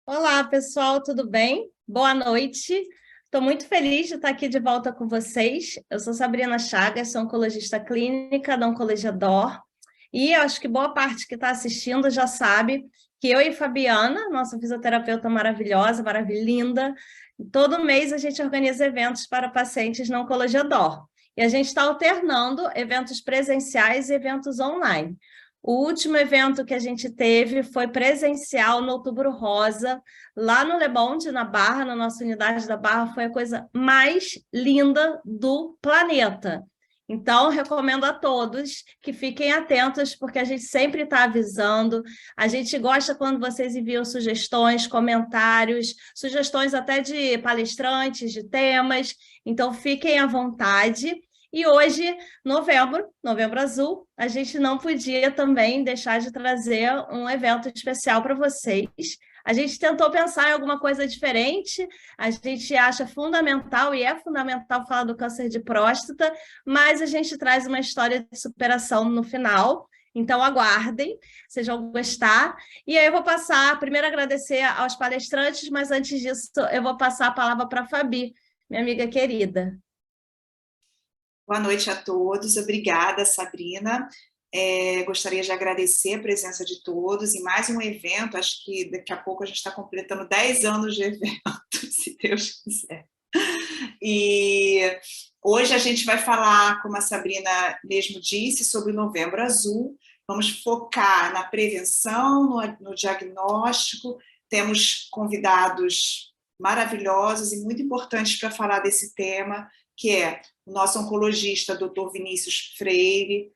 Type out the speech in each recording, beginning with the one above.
Olá, pessoal, tudo bem? Boa noite. Estou muito feliz de estar aqui de volta com vocês. Eu sou Sabrina Chagas, sou oncologista clínica da Oncologia DOR, e eu acho que boa parte que está assistindo já sabe que eu e Fabiana, nossa fisioterapeuta maravilhosa, maravilhinda, todo mês a gente organiza eventos para pacientes na Oncologia DOR. E a gente está alternando eventos presenciais e eventos online. O último evento que a gente teve foi presencial no Outubro Rosa, lá no Le Monde, na Barra, na nossa unidade da Barra. Foi a coisa mais linda do planeta. Então, recomendo a todos que fiquem atentos, porque a gente sempre está avisando. A gente gosta quando vocês enviam sugestões, comentários, sugestões até de palestrantes, de temas. Então, fiquem à vontade. E hoje, Novembro Azul, a gente não podia também deixar de trazer um evento especial para vocês. A gente tentou pensar em alguma coisa diferente, a gente acha fundamental, e é fundamental falar do câncer de próstata, mas a gente traz uma história de superação no final. Então, aguardem, vocês vão gostar. E aí eu vou passar, primeiro agradecer aos palestrantes, mas antes disso eu vou passar a palavra para a Fabi, minha amiga querida. Boa noite a todos, obrigada, Sabrina. Gostaria de agradecer a presença de todos em mais um evento. Acho que daqui a pouco a gente está completando 10 anos de evento, se Deus quiser. E hoje a gente vai falar, como a Sabrina mesmo disse, sobre o Novembro Azul. Vamos focar na prevenção, no diagnóstico. Temos convidados maravilhosos e muito importantes para falar desse tema, que é o nosso oncologista, Dr. Vinícius Freire,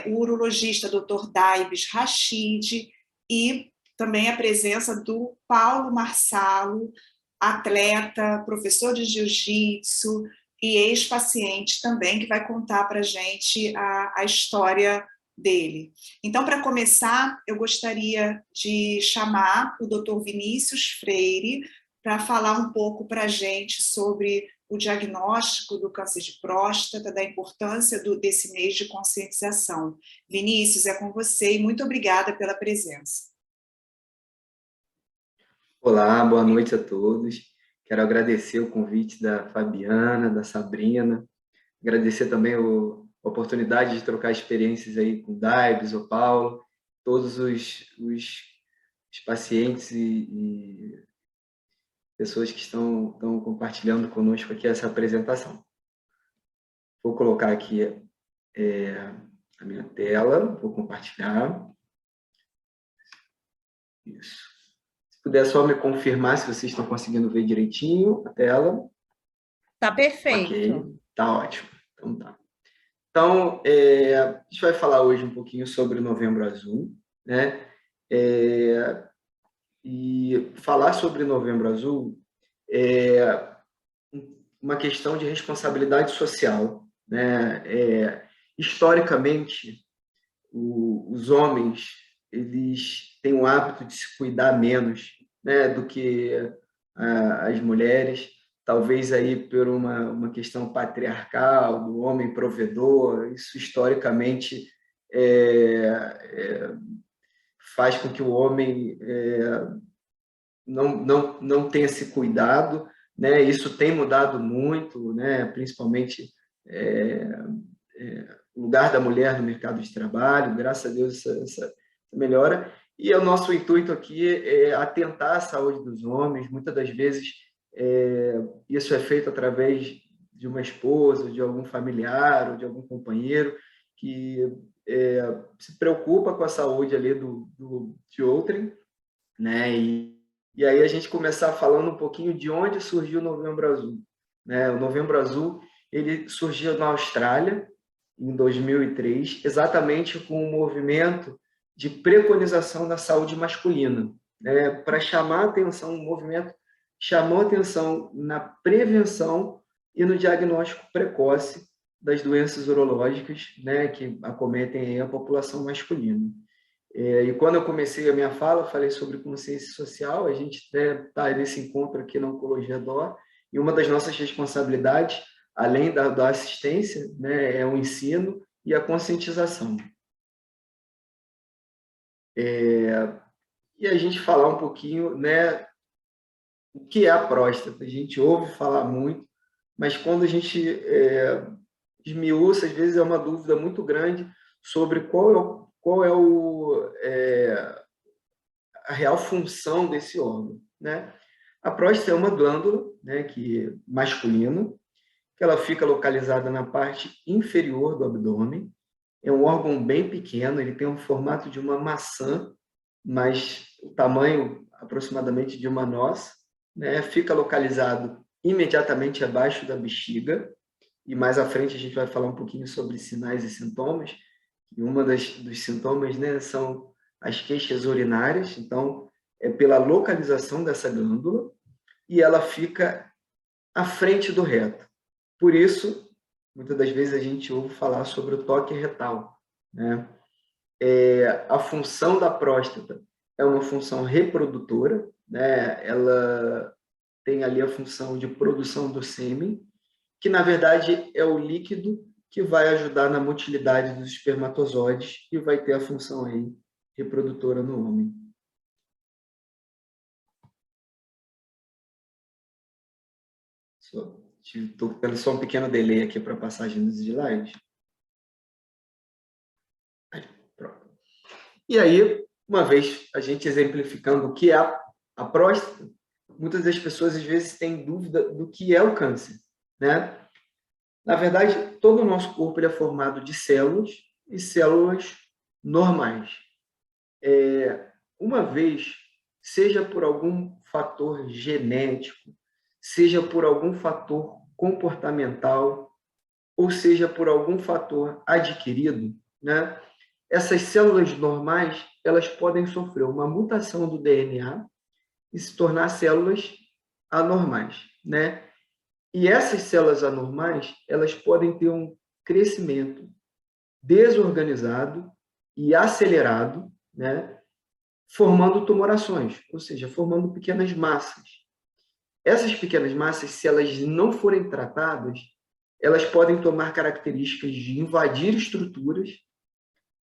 o urologista, Dr. Daibes Rachid, e também a presença do Paulo Marsalo, atleta, professor de jiu-jitsu e ex-paciente também, que vai contar para a gente a história dele. Então, para começar, eu gostaria de chamar o Dr. Vinícius Freire para falar um pouco para a gente sobre o diagnóstico do câncer de próstata, da importância desse mês de conscientização. Vinícius, é com você e muito obrigada pela presença. Olá, boa noite a todos. Quero agradecer o convite da Fabiana, da Sabrina, agradecer também a oportunidade de trocar experiências aí com o Daibes, o Paulo, todos os pacientes e pessoas que estão compartilhando conosco aqui essa apresentação. Vou colocar aqui a minha tela, vou compartilhar. Isso. Se puder só me confirmar se vocês estão conseguindo ver direitinho a tela. Tá perfeito. Ok, tá ótimo. Então tá. Então, a gente vai falar hoje um pouquinho sobre o Novembro Azul, né? E falar sobre Novembro Azul é uma questão de responsabilidade social, né? Historicamente, os homens eles têm o hábito de se cuidar menos, né, do que as mulheres, talvez aí por uma questão patriarcal, do homem provedor. Isso historicamente faz com que o homem não tenha esse cuidado, né? Isso tem mudado muito, né? Principalmente o lugar da mulher no mercado de trabalho, graças a Deus essa melhora. E o nosso intuito aqui é atentar à saúde dos homens. Muitas das vezes isso é feito através de uma esposa, de algum familiar ou de algum companheiro que se preocupa com a saúde ali de outrem, né? E aí a gente começar falando um pouquinho de onde surgiu o Novembro Azul, né? O Novembro Azul ele surgiu na Austrália em 2003, exatamente com um movimento de preconização da saúde masculina, né? Para chamar a atenção, o movimento chamou a atenção na prevenção e no diagnóstico precoce das doenças urológicas, né, que acometem a população masculina. E quando eu comecei a minha fala, falei sobre consciência social. A gente está nesse encontro aqui na Oncologia DOR, e uma das nossas responsabilidades, além da assistência, né, é o ensino e a conscientização. E a gente falar um pouquinho, né, o que é a próstata? A gente ouve falar muito, mas quando a gente esmiuça, às vezes é uma dúvida muito grande sobre qual é a real função desse órgão, né? A próstata é uma glândula, né, masculina, que ela fica localizada na parte inferior do abdômen. É um órgão bem pequeno, ele tem um formato de uma maçã, mas o tamanho aproximadamente de uma noz, né? Fica localizado imediatamente abaixo da bexiga, e mais à frente a gente vai falar um pouquinho sobre sinais e sintomas. E dos sintomas, né, são as queixas urinárias, então é pela localização dessa glândula, e ela fica à frente do reto. Por isso, muitas das vezes a gente ouve falar sobre o toque retal, né? A função da próstata é uma função reprodutora, né? Ela tem ali a função de produção do sêmen, que na verdade é o líquido que vai ajudar na motilidade dos espermatozoides e vai ter a função aí reprodutora no homem. Estou tendo só um pequeno delay aqui para a passagem dos slides. Pronto. E aí, uma vez a gente exemplificando o que é a próstata, muitas das pessoas às vezes têm dúvida do que é o câncer, né? Na verdade, todo o nosso corpo ele é formado de células e células normais. Uma vez, seja por algum fator genético, seja por algum fator comportamental, ou seja por algum fator adquirido, né? Essas células normais, elas podem sofrer uma mutação do DNA e se tornar células anormais, né? E essas células anormais, elas podem ter um crescimento desorganizado e acelerado, né? Formando tumorações, ou seja, formando pequenas massas. Essas pequenas massas, se elas não forem tratadas, elas podem tomar características de invadir estruturas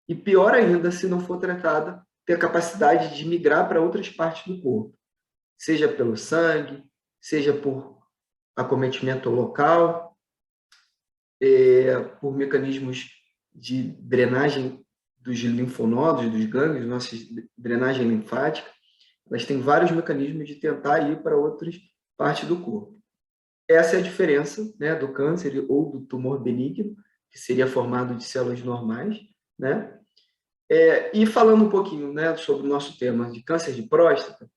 e, pior ainda, se não for tratada, ter a capacidade de migrar para outras partes do corpo, seja pelo sangue, seja por acometimento local, por mecanismos de drenagem dos linfonodos, dos gânglios, nossa drenagem linfática. Elas têm vários mecanismos de tentar ir para outras partes do corpo. Essa é a diferença, né, do câncer ou do tumor benigno, que seria formado de células normais, né? E falando um pouquinho, né, sobre o nosso tema de câncer de próstata,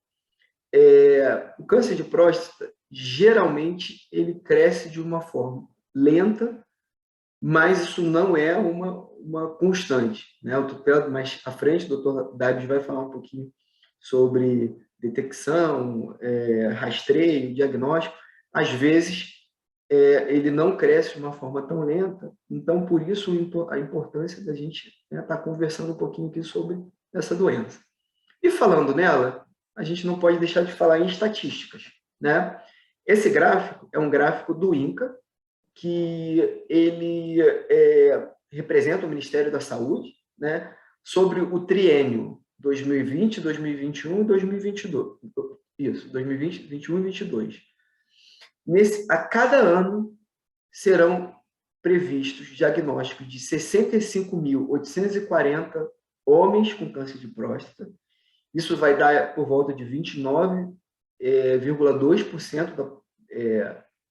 o câncer de próstata, geralmente, ele cresce de uma forma lenta, mas isso não é uma constante, né? O Tupelo, mais à frente, o Dr. Davis vai falar um pouquinho sobre detecção, rastreio, diagnóstico. Às vezes, ele não cresce de uma forma tão lenta, então, por isso, a importância da gente estar conversando um pouquinho aqui sobre essa doença. E falando nela, a gente não pode deixar de falar em estatísticas, né? Esse gráfico é um gráfico do INCA, que ele representa o Ministério da Saúde, né, sobre o triênio 2020, 2021 e 2022. Isso, 2020, 2021 e 2022. A cada ano serão previstos diagnósticos de 65.840 homens com câncer de próstata. Isso vai dar por volta de 29,2%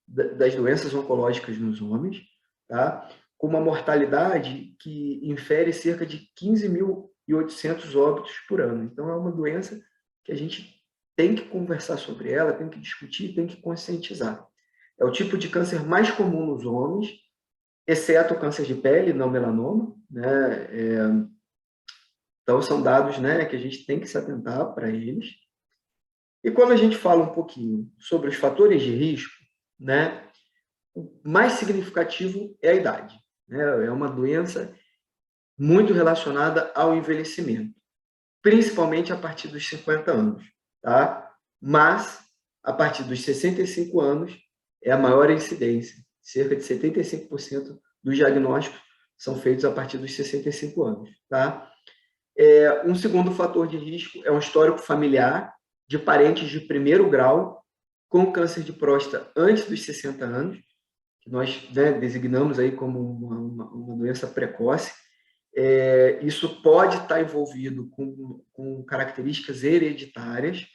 das doenças oncológicas nos homens, tá? Com uma mortalidade que infere cerca de 15.800 óbitos por ano. Então, é uma doença que a gente tem que conversar sobre ela, tem que discutir, tem que conscientizar. É o tipo de câncer mais comum nos homens, exceto o câncer de pele, não melanoma, né? Então, são dados, né, que a gente tem que se atentar para eles. E quando a gente fala um pouquinho sobre os fatores de risco, né, o mais significativo é a idade, né? É uma doença muito relacionada ao envelhecimento, principalmente a partir dos 50 anos, tá? Mas, a partir dos 65 anos, é a maior incidência. Cerca de 75% dos diagnósticos são feitos a partir dos 65 anos, tá? Um segundo fator de risco é um histórico familiar de parentes de primeiro grau com câncer de próstata antes dos 60 anos, que nós, né, designamos aí como uma doença precoce. Isso pode estar envolvido com características hereditárias,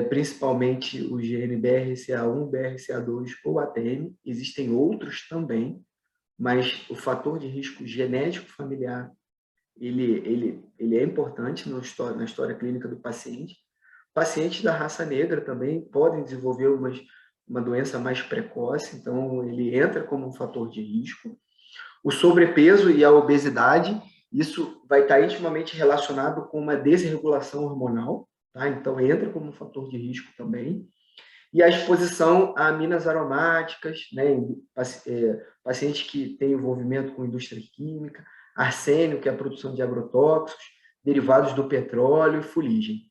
principalmente o gene BRCA1, BRCA2 ou ATM. Existem outros também, mas o fator de risco genético familiar ele é importante na história clínica do paciente. Pacientes da raça negra também podem desenvolver uma doença mais precoce, então ele entra como um fator de risco. O sobrepeso e a obesidade, isso vai estar intimamente relacionado com uma desregulação hormonal, tá? Então entra como um fator de risco também. E a exposição a aminas aromáticas, né? Pacientes que têm envolvimento com indústria química, arsênio, que é a produção de agrotóxicos, derivados do petróleo e fuligem.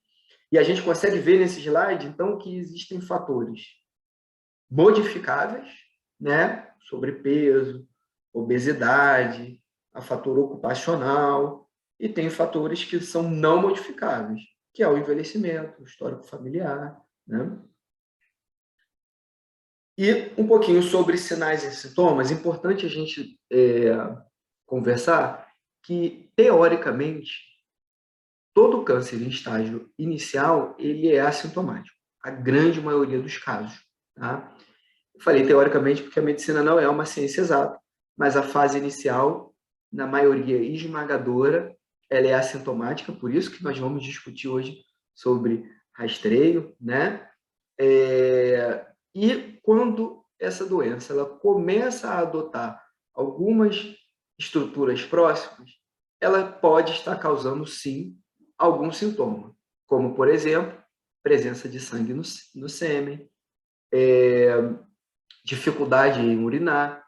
E a gente consegue ver nesse slide, então, que existem fatores modificáveis, né? Sobrepeso, obesidade, a fator ocupacional, e tem fatores que são não modificáveis, que é o envelhecimento, o histórico familiar, né? E um pouquinho sobre sinais e sintomas. Importante a gente conversar que, teoricamente, todo câncer em estágio inicial ele é assintomático, a grande maioria dos casos. Tá? Eu falei teoricamente porque a medicina não é uma ciência exata, mas a fase inicial, na maioria esmagadora, ela é assintomática, por isso que nós vamos discutir hoje sobre rastreio, né? E quando essa doença ela começa a adotar algumas estruturas próximas, ela pode estar causando, sim, algum sintoma, como, por exemplo, presença de sangue no sêmen, dificuldade em urinar.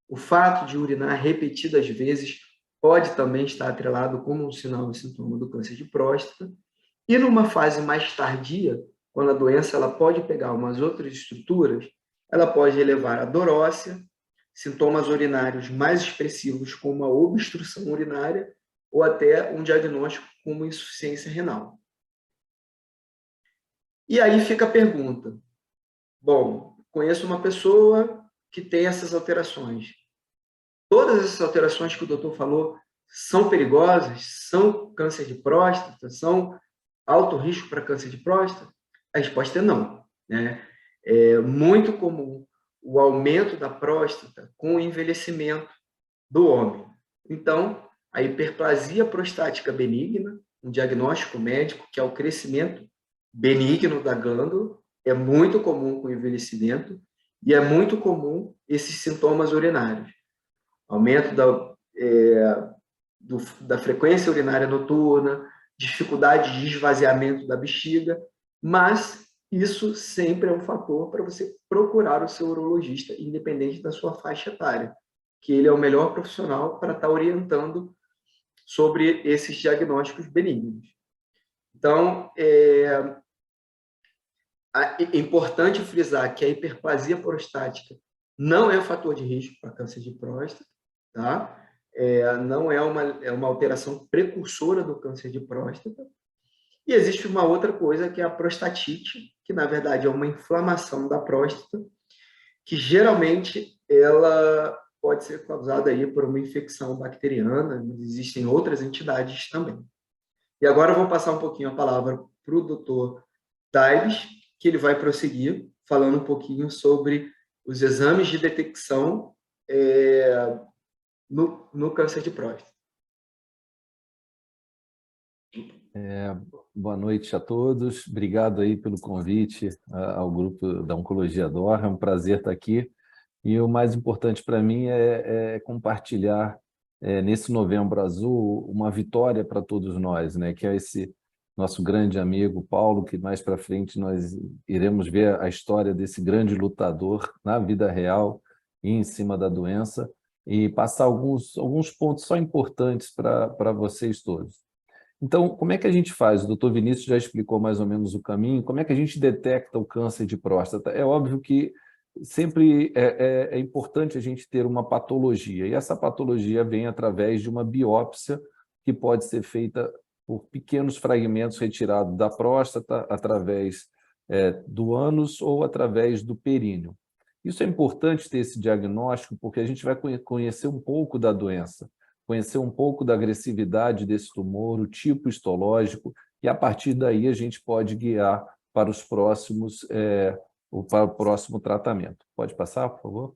O fato de urinar repetidas vezes pode também estar atrelado como um sinal e sintoma do câncer de próstata. E numa fase mais tardia, quando a doença ela pode pegar umas outras estruturas, ela pode levar a dorócia, sintomas urinários mais expressivos, como a obstrução urinária, ou até um diagnóstico como insuficiência renal. E aí fica a pergunta: bom, conheço uma pessoa que tem essas alterações. Todas essas alterações que o doutor falou são perigosas? São câncer de próstata? São alto risco para câncer de próstata? A resposta é não, né? É muito comum o aumento da próstata com o envelhecimento do homem. Então, a hiperplasia prostática benigna, um diagnóstico médico que é o crescimento benigno da glândula, é muito comum com o envelhecimento e é muito comum esses sintomas urinários. Aumento da frequência urinária noturna, dificuldade de esvaziamento da bexiga, mas isso sempre é um fator para você procurar o seu urologista, independente da sua faixa etária, que ele é o melhor profissional para estar orientando sobre esses diagnósticos benignos. Então, é importante frisar que a hiperplasia prostática não é fator de risco para câncer de próstata, tá? Não é uma alteração precursora do câncer de próstata. E existe uma outra coisa que é a prostatite, que na verdade é uma inflamação da próstata, que geralmente ela pode ser causada aí por uma infecção bacteriana, mas existem outras entidades também. E agora eu vou passar um pouquinho a palavra para o doutor Taibes, que ele vai prosseguir falando um pouquinho sobre os exames de detecção no câncer de próstata. Boa noite a todos. Obrigado aí pelo convite ao grupo da Oncologia DOR. É um prazer estar aqui. E o mais importante para mim é compartilhar nesse Novembro Azul uma vitória para todos nós, né? Que é esse nosso grande amigo Paulo, que mais para frente nós iremos ver a história desse grande lutador na vida real e em cima da doença, e passar alguns pontos só importantes para vocês todos. Então, como é que a gente faz? O doutor Vinícius já explicou mais ou menos o caminho. Como é que a gente detecta o câncer de próstata? É óbvio que sempre é importante a gente ter uma patologia, e essa patologia vem através de uma biópsia que pode ser feita por pequenos fragmentos retirados da próstata através do ânus ou através do períneo. Isso é importante ter esse diagnóstico, porque a gente vai conhecer um pouco da doença, conhecer um pouco da agressividade desse tumor, o tipo histológico, e a partir daí a gente pode guiar para os próximos, para o próximo tratamento. Pode passar, por favor?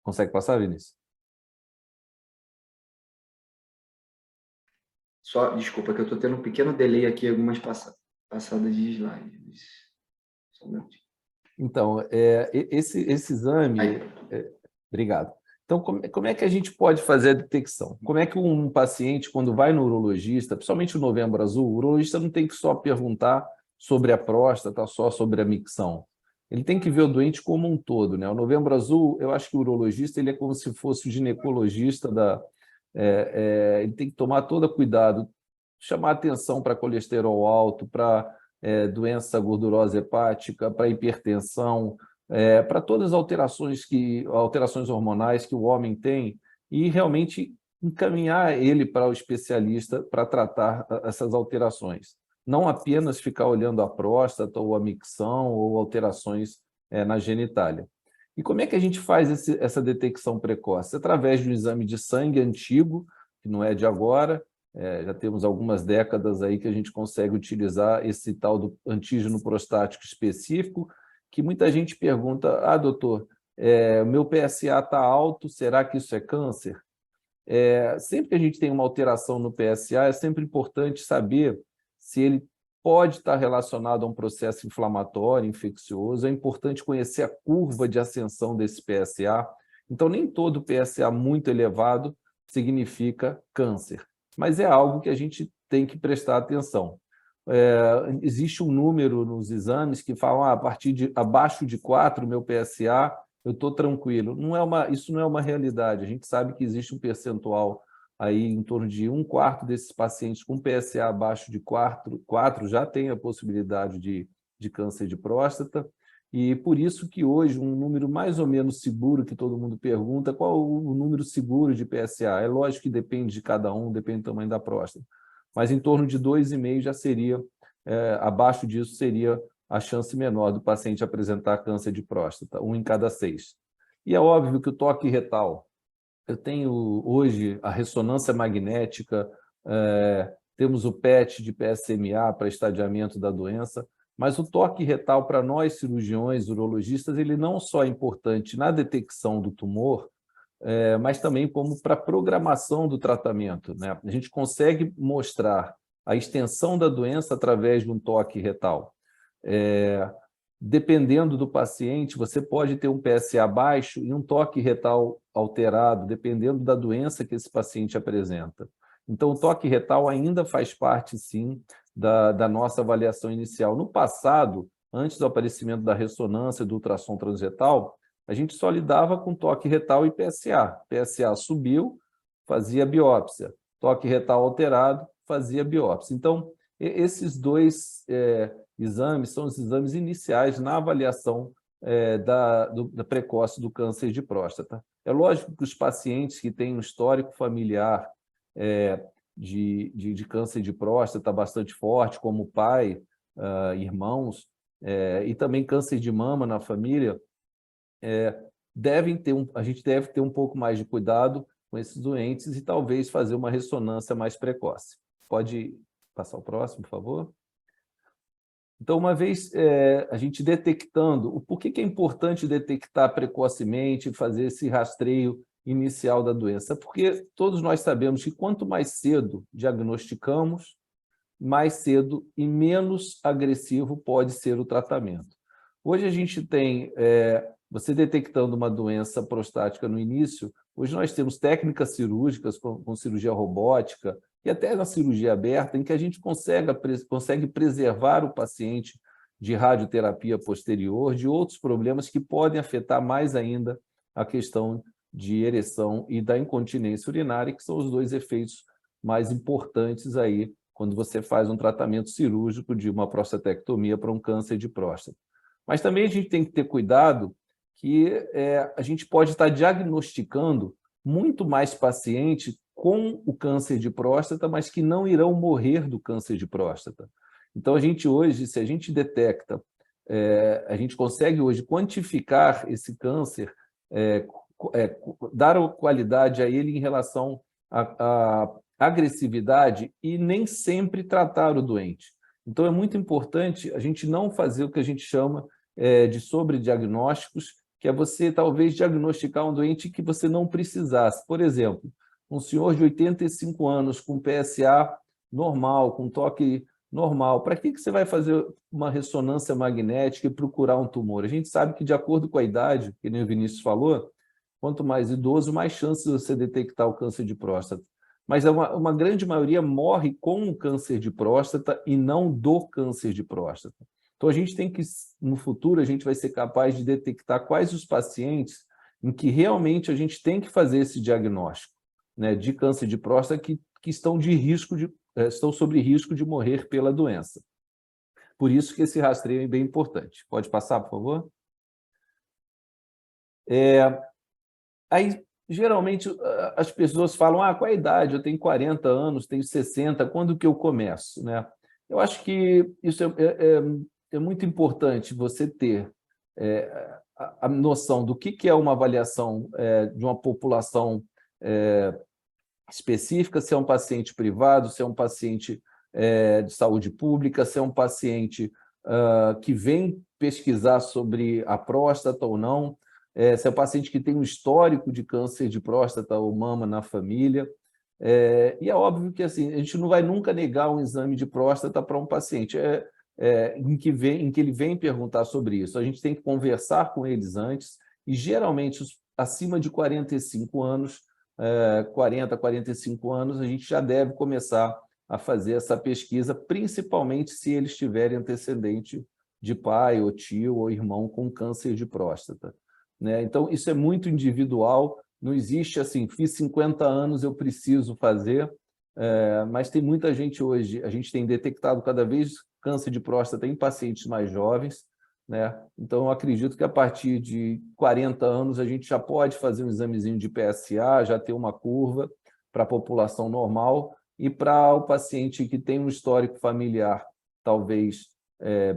Consegue passar, Vinícius? Só, desculpa, que eu estou tendo um pequeno delay aqui, algumas passadas de slides. Só um minutinho. Então, esse exame... obrigado. Então, como é que a gente pode fazer a detecção? Como é que um paciente, quando vai no urologista, principalmente o Novembro Azul, o urologista não tem que só perguntar sobre a próstata, só sobre a micção. Ele tem que ver o doente como um todo, né? O Novembro Azul, eu acho que o urologista ele é como se fosse o ginecologista ele tem que tomar todo cuidado, chamar atenção para colesterol alto, para doença gordurosa hepática, para hipertensão, para todas as alterações hormonais que o homem tem, e realmente encaminhar ele para o especialista para tratar essas alterações. Não apenas ficar olhando a próstata ou a micção ou alterações na genitália. E como é que a gente faz essa detecção precoce? Através de um exame de sangue antigo, que não é de agora, já temos algumas décadas aí que a gente consegue utilizar esse tal do antígeno prostático específico, que muita gente pergunta, doutor, o meu PSA está alto, será que isso é câncer? Sempre que a gente tem uma alteração no PSA, é sempre importante saber se ele pode estar relacionado a um processo inflamatório, infeccioso. É importante conhecer a curva de ascensão desse PSA. Então, nem todo PSA muito elevado significa câncer, mas é algo que a gente tem que prestar atenção. Existe um número nos exames que falam abaixo de 4, meu PSA, eu estou tranquilo. Isso não é uma realidade. A gente sabe que existe um percentual aí em torno de 1/4 desses pacientes com PSA abaixo de 4 já tem a possibilidade de câncer de próstata, e por isso que hoje um número mais ou menos seguro, que todo mundo pergunta, qual o número seguro de PSA? É lógico que depende de cada um, depende do tamanho da próstata, mas em torno de 2,5 já seria, abaixo disso seria a chance menor do paciente apresentar câncer de próstata, 1 em cada 6. E é óbvio que o toque retal, eu tenho hoje a ressonância magnética, temos o PET de PSMA para estadiamento da doença, mas o toque retal para nós cirurgiões, urologistas, ele não só é importante na detecção do tumor, mas também como para a programação do tratamento, né? A gente consegue mostrar a extensão da doença através de um toque retal. Dependendo do paciente, você pode ter um PSA baixo e um toque retal alterado, dependendo da doença que esse paciente apresenta. Então, o toque retal ainda faz parte, sim, da nossa avaliação inicial. No passado, antes do aparecimento da ressonância do ultrassom transretal, a gente só lidava com toque retal e PSA. PSA subiu, fazia biópsia. Toque retal alterado, fazia biópsia. Então, esses dois exames são os exames iniciais na avaliação da precoce do câncer de próstata. É lógico que os pacientes que têm um histórico familiar de câncer de próstata bastante forte, como pai, irmãos, e também câncer de mama na família, a gente deve ter um pouco mais de cuidado com esses doentes e talvez fazer uma ressonância mais precoce. Pode passar o próximo, por favor? Então, uma vez a gente detectando, por que é importante detectar precocemente, fazer esse rastreio inicial da doença? Porque todos nós sabemos que quanto mais cedo diagnosticamos, mais cedo e menos agressivo pode ser o tratamento. Hoje a gente tem, você detectando uma doença prostática no início, hoje nós temos técnicas cirúrgicas com cirurgia robótica e até na cirurgia aberta, em que a gente consegue preservar o paciente de radioterapia posterior, de outros problemas que podem afetar mais ainda a questão de ereção e da incontinência urinária, que são os dois efeitos mais importantes aí quando você faz um tratamento cirúrgico de uma prostatectomia para um câncer de próstata. Mas também a gente tem que ter cuidado que a gente pode estar diagnosticando muito mais pacientes com o câncer de próstata, mas que não irão morrer do câncer de próstata. Então, a gente hoje, se a gente detecta, a gente consegue hoje quantificar esse câncer, dar qualidade a ele em relação à agressividade e nem sempre tratar o doente. Então, é muito importante a gente não fazer o que a gente chama de sobrediagnósticos, que é você talvez diagnosticar um doente que você não precisasse. Por exemplo, um senhor de 85 anos com PSA normal, com toque normal, para que você vai fazer uma ressonância magnética e procurar um tumor? A gente sabe que, de acordo com a idade, que nem o Vinícius falou, quanto mais idoso, mais chances de você detectar o câncer de próstata. Mas uma grande maioria morre com o câncer de próstata e não do câncer de próstata. Então, a gente tem que, no futuro, a gente vai ser capaz de detectar quais os pacientes em que realmente a gente tem que fazer esse diagnóstico, né, de câncer de próstata que estão estão sob risco de morrer pela doença. Por isso que esse rastreio é bem importante. Pode passar, por favor? Aí, geralmente, as pessoas falam, qual é a idade? Eu tenho 40 anos, tenho 60, quando que eu começo? Né? Eu acho que isso é muito importante, você ter a noção do que é uma avaliação de uma população específica, se é um paciente privado, se é um paciente de saúde pública, se é um paciente que vem pesquisar sobre a próstata ou não, se é um paciente que tem um histórico de câncer de próstata ou mama na família. E é óbvio que assim, a gente não vai nunca negar um exame de próstata para um paciente em que ele vem perguntar sobre isso. A gente tem que conversar com eles antes, e geralmente acima de 45 anos, 40, 45 anos, a gente já deve começar a fazer essa pesquisa, principalmente se eles tiverem antecedente de pai, ou tio, ou irmão com câncer de próstata. Né? Então, isso é muito individual, não existe assim, fiz 50 anos, eu preciso fazer, mas tem muita gente hoje, a gente tem detectado cada vez câncer de próstata em pacientes mais jovens, né? Então, eu acredito que a partir de 40 anos a gente já pode fazer um examezinho de PSA, já ter uma curva para a população normal, e para o paciente que tem um histórico familiar talvez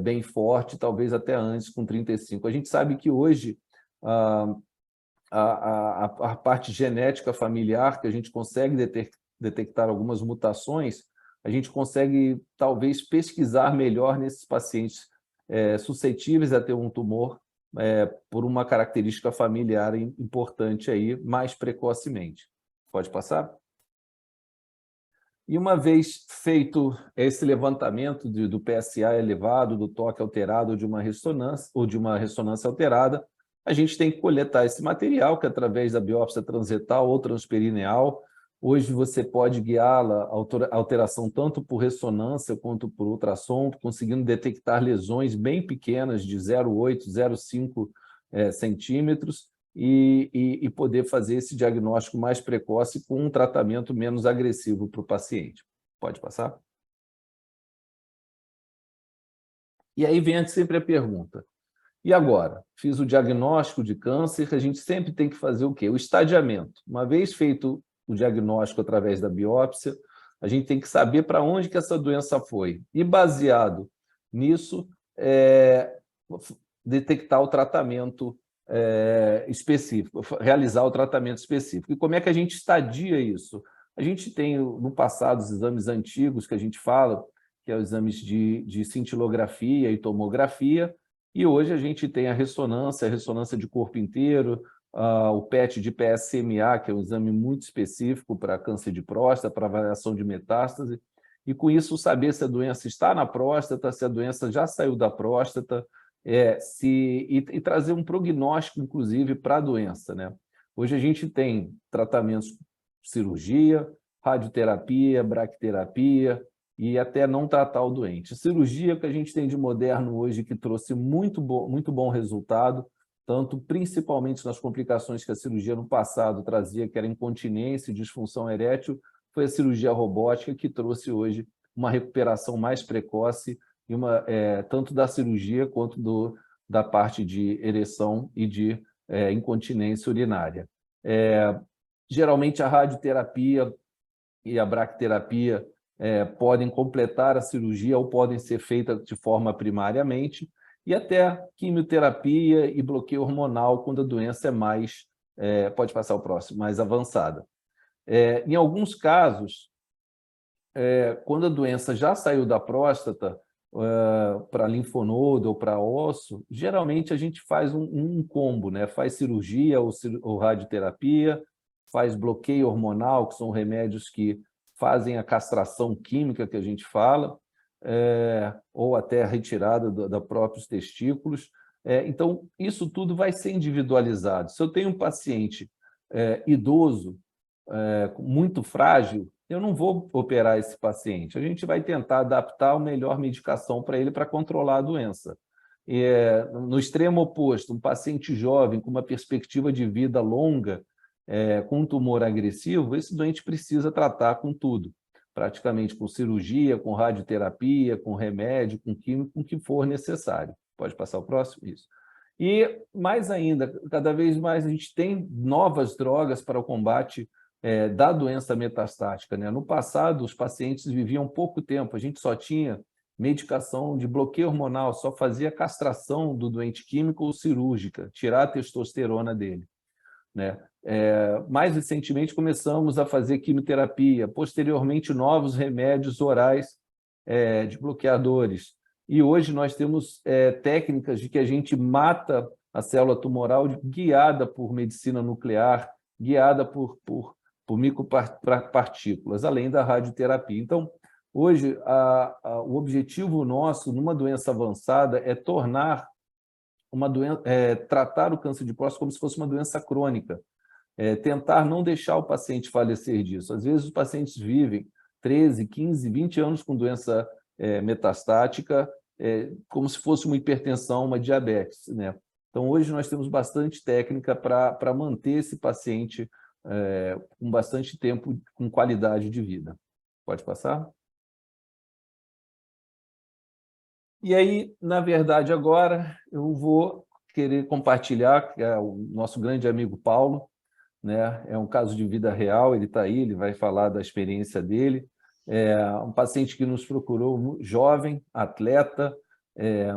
bem forte, talvez até antes, com 35. A gente sabe que hoje a parte genética familiar, que a gente consegue detectar algumas mutações, a gente consegue talvez pesquisar melhor nesses pacientes suscetíveis a ter um tumor por uma característica familiar importante aí, mais precocemente. Pode passar? E uma vez feito esse levantamento do PSA elevado, do toque alterado, de uma ressonância alterada, a gente tem que coletar esse material, que através da biópsia transretal ou transperineal, hoje você pode guiá-la a alteração tanto por ressonância quanto por ultrassom, conseguindo detectar lesões bem pequenas, de 0,8, 0,5 centímetros, e poder fazer esse diagnóstico mais precoce com um tratamento menos agressivo para o paciente. Pode passar? E aí vem sempre a pergunta, e agora? Fiz o diagnóstico de câncer, a gente sempre tem que fazer o quê? O estadiamento. Uma vez feito o diagnóstico através da biópsia, a gente tem que saber para onde que essa doença foi. E, baseado nisso, detectar o tratamento específico, realizar o tratamento específico. E como é que a gente estadia isso? A gente tem, no passado, os exames antigos que a gente fala, que é os exames de cintilografia e tomografia, e hoje a gente tem a ressonância de corpo inteiro, o PET de PSMA, que é um exame muito específico para câncer de próstata, para avaliação de metástase, e com isso saber se a doença está na próstata, se a doença já saiu da próstata, e trazer um prognóstico, inclusive, para a doença. Né? Hoje a gente tem tratamentos, cirurgia, radioterapia, braquiterapia, e até não tratar o doente. Cirurgia que a gente tem de moderno hoje, que trouxe muito bom resultado, principalmente nas complicações que a cirurgia no passado trazia, que era incontinência e disfunção erétil, foi a cirurgia robótica que trouxe hoje uma recuperação mais precoce, tanto da cirurgia quanto da parte de ereção e de incontinência urinária. Geralmente a radioterapia e a braquiterapia podem completar a cirurgia ou podem ser feitas de forma primariamente, e até quimioterapia e bloqueio hormonal quando a doença é mais, pode passar o próximo, mais avançada. Em alguns casos, quando a doença já saiu da próstata para linfonodo ou para osso, geralmente a gente faz um combo, né? Faz cirurgia ou radioterapia, faz bloqueio hormonal, que são remédios que fazem a castração química que a gente fala, ou até a retirada da próprios testículos. Então, isso tudo vai ser individualizado. Se eu tenho um paciente idoso, muito frágil, eu não vou operar esse paciente. A gente vai tentar adaptar a melhor medicação para ele para controlar a doença. No extremo oposto, um paciente jovem com uma perspectiva de vida longa, com um tumor agressivo, esse doente precisa tratar com tudo, praticamente com cirurgia, com radioterapia, com remédio, com químico, com o que for necessário. Pode passar o próximo? Isso. E, mais ainda, cada vez mais a gente tem novas drogas para o combate da doença metastática, né? No passado, os pacientes viviam pouco tempo, a gente só tinha medicação de bloqueio hormonal, só fazia castração do doente químico ou cirúrgica, tirar a testosterona dele, né? Mais recentemente começamos a fazer quimioterapia, posteriormente novos remédios orais de bloqueadores. E hoje nós temos técnicas de que a gente mata a célula tumoral guiada por medicina nuclear, guiada por micropartículas, além da radioterapia. Então, hoje, o objetivo nosso numa doença avançada é tornar tratar o câncer de próstata como se fosse uma doença crônica, tentar não deixar o paciente falecer disso. Às vezes, os pacientes vivem 13, 15, 20 anos com doença metastática, como se fosse uma hipertensão, uma diabetes, né? Então, hoje nós temos bastante técnica para manter esse paciente com bastante tempo, com qualidade de vida. Pode passar? E aí, na verdade, agora eu vou querer compartilhar, que é o nosso grande amigo Paulo, né? É um caso de vida real, ele está aí, ele vai falar da experiência dele. Um paciente que nos procurou, jovem, atleta,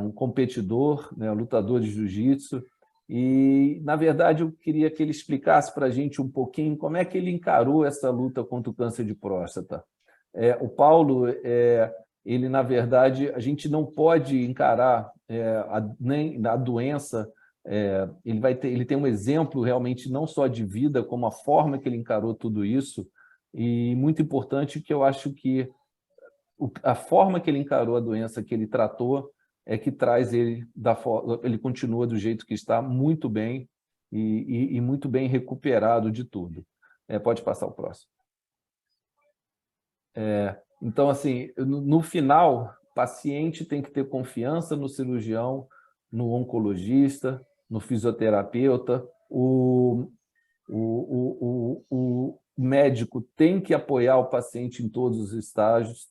um competidor, né? Lutador de jiu-jitsu. E, na verdade, eu queria que ele explicasse para a gente um pouquinho como é que ele encarou essa luta contra o câncer de próstata. O Paulo, ele, na verdade, a gente não pode encarar nem a doença. Ele tem um exemplo realmente não só de vida, como a forma que ele encarou tudo isso. E muito importante que eu acho que a forma que ele encarou a doença, que ele tratou, é que traz ele continua do jeito que está, muito bem e muito bem recuperado de tudo. Pode passar o próximo. Então, assim, no final, o paciente tem que ter confiança no cirurgião, no oncologista, no fisioterapeuta, o médico tem que apoiar o paciente em todos os estágios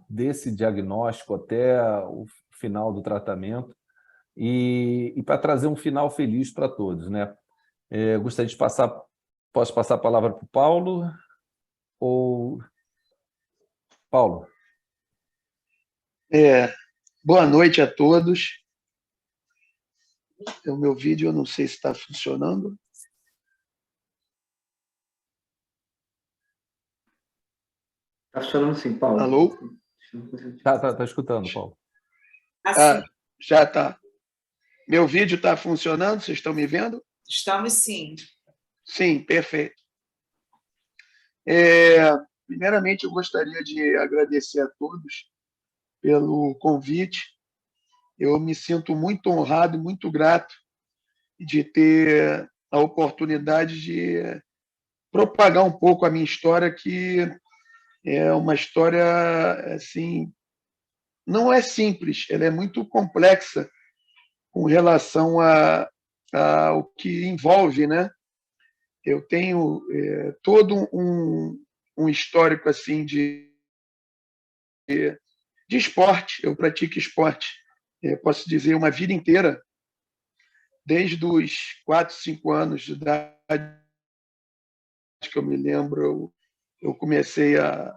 desse diagnóstico até o final do tratamento e para trazer um final feliz para todos, né? Gostaria de posso passar a palavra para o Paulo? Ou... Paulo. Boa noite a todos. O meu vídeo, eu não sei se está funcionando. Está funcionando sim, Paulo. Alô? Tá escutando, Paulo. Assim. Já está. Meu vídeo está funcionando? Vocês estão me vendo? Estamos sim. Sim, perfeito. Primeiramente, eu gostaria de agradecer a todos pelo convite. Eu me sinto muito honrado e muito grato de ter a oportunidade de propagar um pouco a minha história, que é uma história, assim, não é simples, ela é muito complexa com relação ao que envolve, né? Eu tenho todo um histórico assim de esporte. Eu pratico esporte, posso dizer, uma vida inteira, desde os 4, 5 anos de idade, que eu me lembro. eu comecei a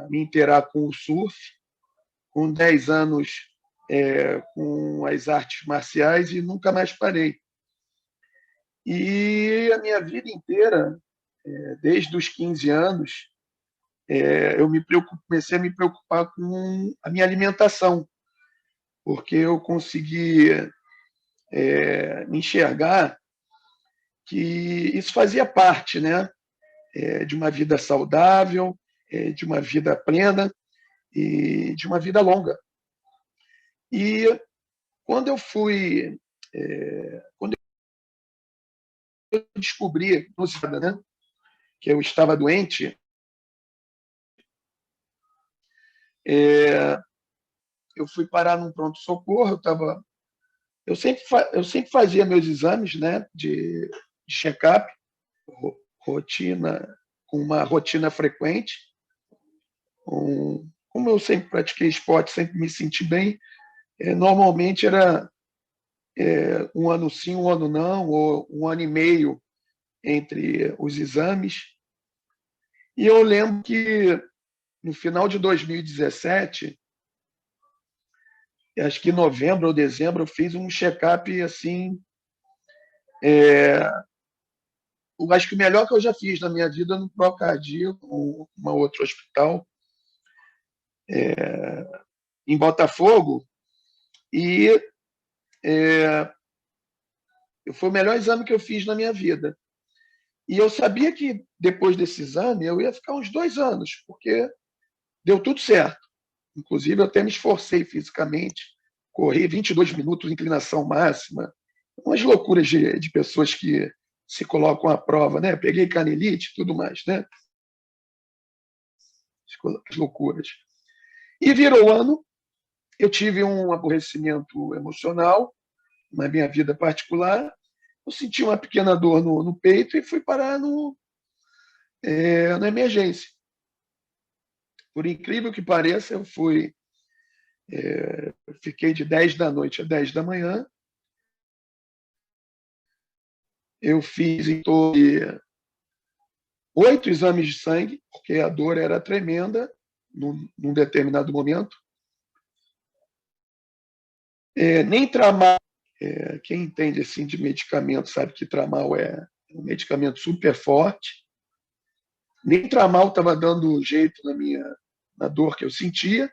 me inteirar com o surf, com 10 anos com as artes marciais e nunca mais parei. E a minha vida inteira, desde os 15 anos, comecei a me preocupar com a minha alimentação, porque eu consegui me enxergar que isso fazia parte, né, de uma vida saudável, de uma vida plena e de uma vida longa. E quando eu descobri, né, que eu estava doente, eu fui parar num pronto-socorro. Eu sempre fazia meus exames, né, de check-up, rotina, com uma rotina frequente. Como eu sempre pratiquei esporte, sempre me senti bem, normalmente era um ano sim, um ano não, ou um ano e meio entre os exames. E eu lembro que no final de 2017, acho que em novembro ou dezembro, eu fiz um check-up assim, eu acho que o melhor que eu já fiz na minha vida no Procardio, um outro hospital, em Botafogo, e foi o melhor exame que eu fiz na minha vida. E eu sabia que depois desse exame eu ia ficar uns 2 anos, porque deu tudo certo. Inclusive, eu até me esforcei fisicamente, corri 22 minutos, inclinação máxima, umas loucuras de pessoas que se colocam à prova, né? Peguei canelite e tudo mais, né? As loucuras. E virou o ano, eu tive um aborrecimento emocional na minha vida particular, eu senti uma pequena dor no peito e fui parar na emergência. Por incrível que pareça, eu fiquei de 10 da noite a 10 da manhã. Eu fiz em torno de 8 exames de sangue, porque a dor era tremenda num determinado momento. Nem tramal, quem entende assim de medicamento sabe que tramal é um medicamento super forte. Nem tramal estava dando jeito na dor que eu sentia.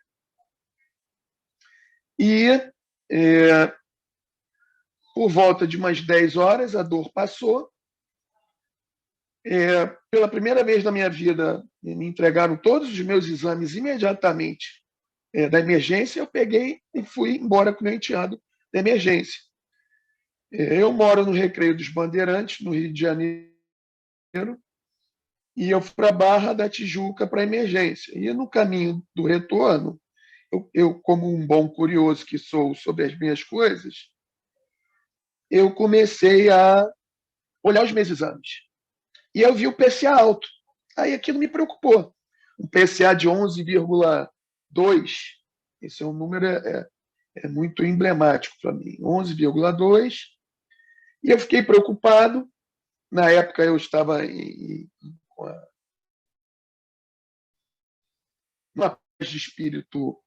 E por volta de umas 10 horas, a dor passou. Pela primeira vez na minha vida, me entregaram todos os meus exames imediatamente da emergência. Eu peguei e fui embora com meu enteado da emergência. Eu moro no Recreio dos Bandeirantes, no Rio de Janeiro, e eu fui para a Barra da Tijuca para a emergência. E no caminho do retorno, eu, como um bom curioso que sou sobre as minhas coisas, eu comecei a olhar os meus exames. E eu vi o PCA alto. Aí aquilo me preocupou. Um PCA de 11,2, esse é um número muito emblemático para mim, 11,2. E eu fiquei preocupado. Na época eu estava com uma paz de espírito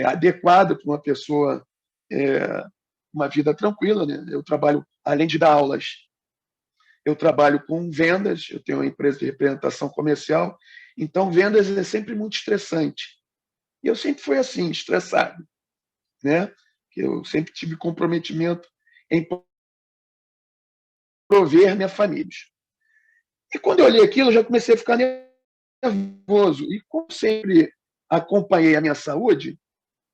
adequada para uma pessoa, uma vida tranquila, né? Eu trabalho, além de dar aulas, eu trabalho com vendas, eu tenho uma empresa de representação comercial, então vendas é sempre muito estressante. E eu sempre fui assim, estressado, né? Eu sempre tive comprometimento em prover minha família. E quando eu olhei aquilo, eu já comecei a ficar nervoso. E como sempre acompanhei a minha saúde,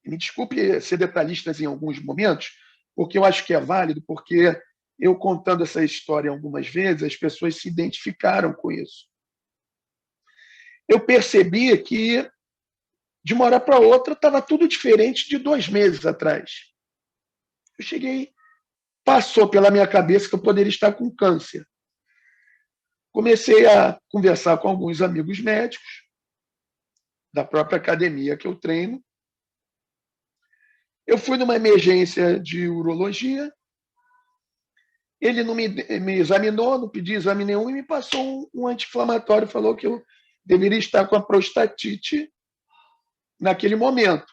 me desculpe ser detalhista em alguns momentos, porque eu acho que é válido, porque eu contando essa história algumas vezes, as pessoas se identificaram com isso. Eu percebi que, de uma hora para outra, estava tudo diferente de 2 meses atrás. Eu cheguei, passou pela minha cabeça que eu poderia estar com câncer. Comecei a conversar com alguns amigos médicos da própria academia que eu treino. Eu fui numa emergência de urologia. Ele não me examinou, não pediu exame nenhum e me passou um anti-inflamatório, falou que eu deveria estar com a prostatite naquele momento.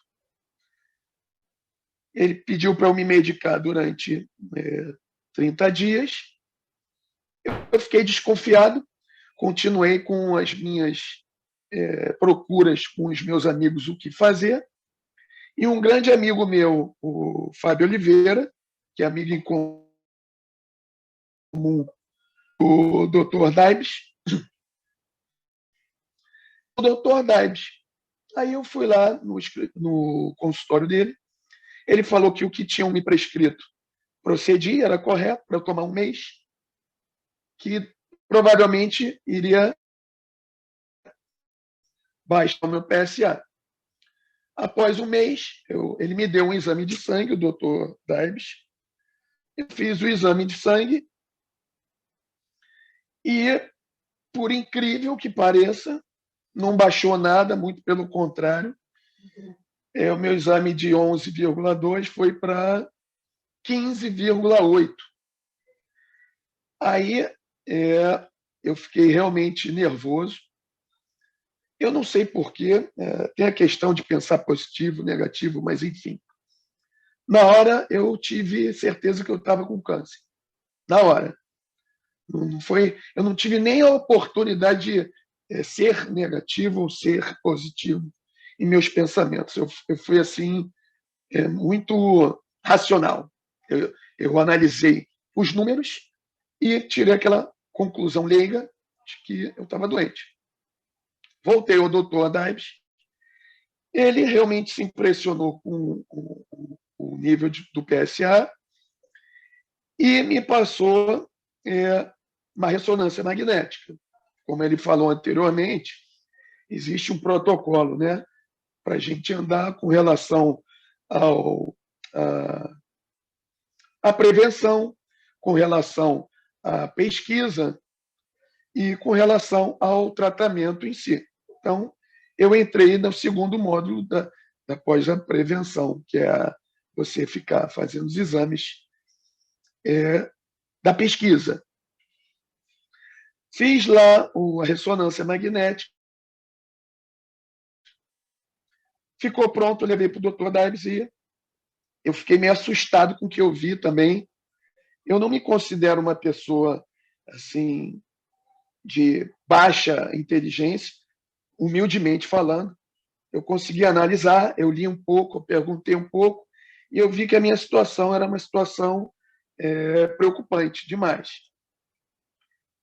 Ele pediu para eu me medicar durante 30 dias. Eu fiquei desconfiado, continuei com as minhas procuras com os meus amigos o que fazer. E um grande amigo meu, o Fábio Oliveira, que é amigo em comum, o Dr. Daibes. O Dr. Daibes. Aí eu fui lá no consultório dele. Ele falou que o que tinham me prescrito procedia, era correto, para eu tomar um mês, que provavelmente iria baixar o meu PSA. Após um mês, ele me deu um exame de sangue, o Dr. Daibes. Eu fiz o exame de sangue e, por incrível que pareça, não baixou nada, muito pelo contrário. O meu exame de 11,2 foi para 15,8. Aí eu fiquei realmente nervoso. Eu não sei porquê, tem a questão de pensar positivo, negativo, mas enfim. Na hora eu tive certeza que eu estava com câncer. Na hora. Não foi, eu não tive nem a oportunidade de ser negativo ou ser positivo em meus pensamentos. Eu fui assim, muito racional. Eu analisei os números e tirei aquela conclusão leiga de que eu estava doente. Voltei ao doutor Daibes. Ele realmente se impressionou com o nível do PSA e me passou uma ressonância magnética. Como ele falou anteriormente, existe um protocolo, né, para a gente andar com relação à prevenção, com relação à pesquisa e com relação ao tratamento em si. Então, eu entrei no segundo módulo após a prevenção, que é você ficar fazendo os exames da pesquisa. Fiz lá a ressonância magnética, ficou pronto, eu levei para o doutor Daibes e eu fiquei meio assustado com o que eu vi também. Eu não me considero uma pessoa assim de baixa inteligência, humildemente falando. Eu consegui analisar, eu li um pouco, perguntei um pouco, e eu vi que a minha situação era uma situação preocupante demais.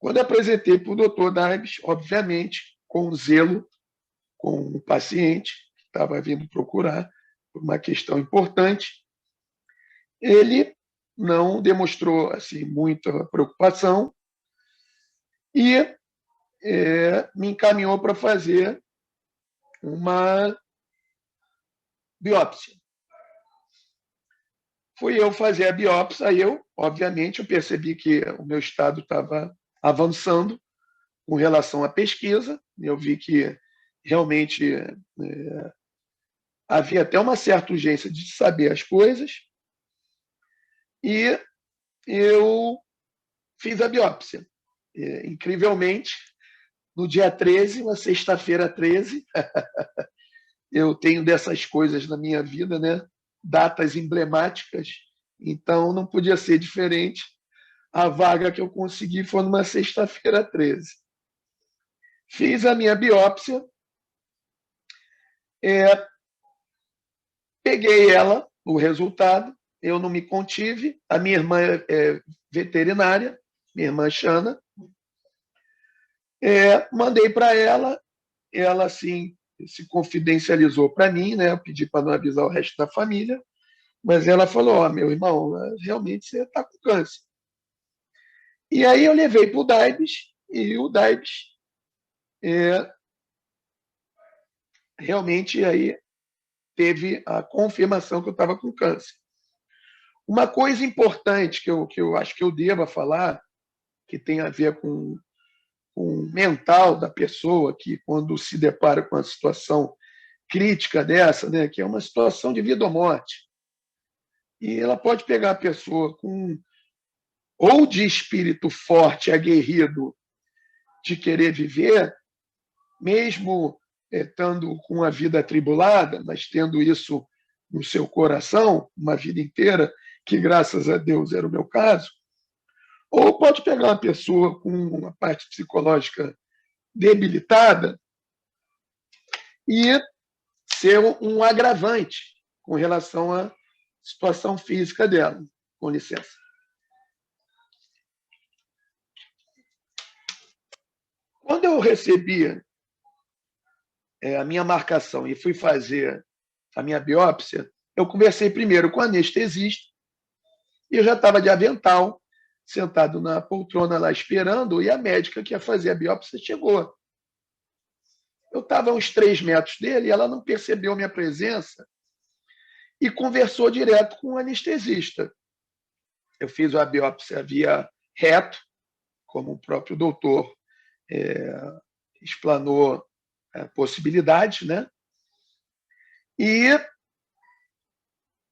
Quando eu apresentei para o doutor Daibes, obviamente, com zelo, com o paciente que estava vindo procurar por uma questão importante, ele não demonstrou assim, muita preocupação e me encaminhou para fazer uma biópsia. Fui eu fazer a biópsia, aí obviamente, eu percebi que o meu estado estava avançando com relação à pesquisa, eu vi que realmente havia até uma certa urgência de saber as coisas, e eu fiz a biópsia. Incrivelmente, no dia 13, uma sexta-feira 13, eu tenho dessas coisas na minha vida, né? Datas emblemáticas, então não podia ser diferente. A vaga que eu consegui foi numa sexta-feira 13. Fiz a minha biópsia, peguei ela, o resultado, eu não me contive, a minha irmã é veterinária, minha irmã Xana, mandei para ela assim, se confidencializou para mim, né? Eu pedi para não avisar o resto da família, mas ela falou: meu irmão, realmente você está com câncer. E aí eu levei para o Daibes, e o Daibes realmente aí teve a confirmação que eu estava com câncer. Uma coisa importante que eu acho que eu deva falar, que tem a ver com o mental da pessoa, que quando se depara com uma situação crítica dessa, né, que é uma situação de vida ou morte, e ela pode pegar a pessoa ou de espírito forte, aguerrido, de querer viver, mesmo estando com a vida atribulada, mas tendo isso no seu coração, uma vida inteira, que graças a Deus era o meu caso, ou pode pegar uma pessoa com uma parte psicológica debilitada e ser um agravante com relação à situação física dela. Com licença. Quando eu recebi a minha marcação e fui fazer a minha biópsia, eu conversei primeiro com o anestesista e eu já estava de avental, sentado na poltrona lá esperando, e a médica que ia fazer a biópsia chegou. Eu estava a uns 3 metros dele e ela não percebeu minha presença e conversou direto com o anestesista. Eu fiz a biópsia via reto, como o próprio doutor explanou possibilidades, né? E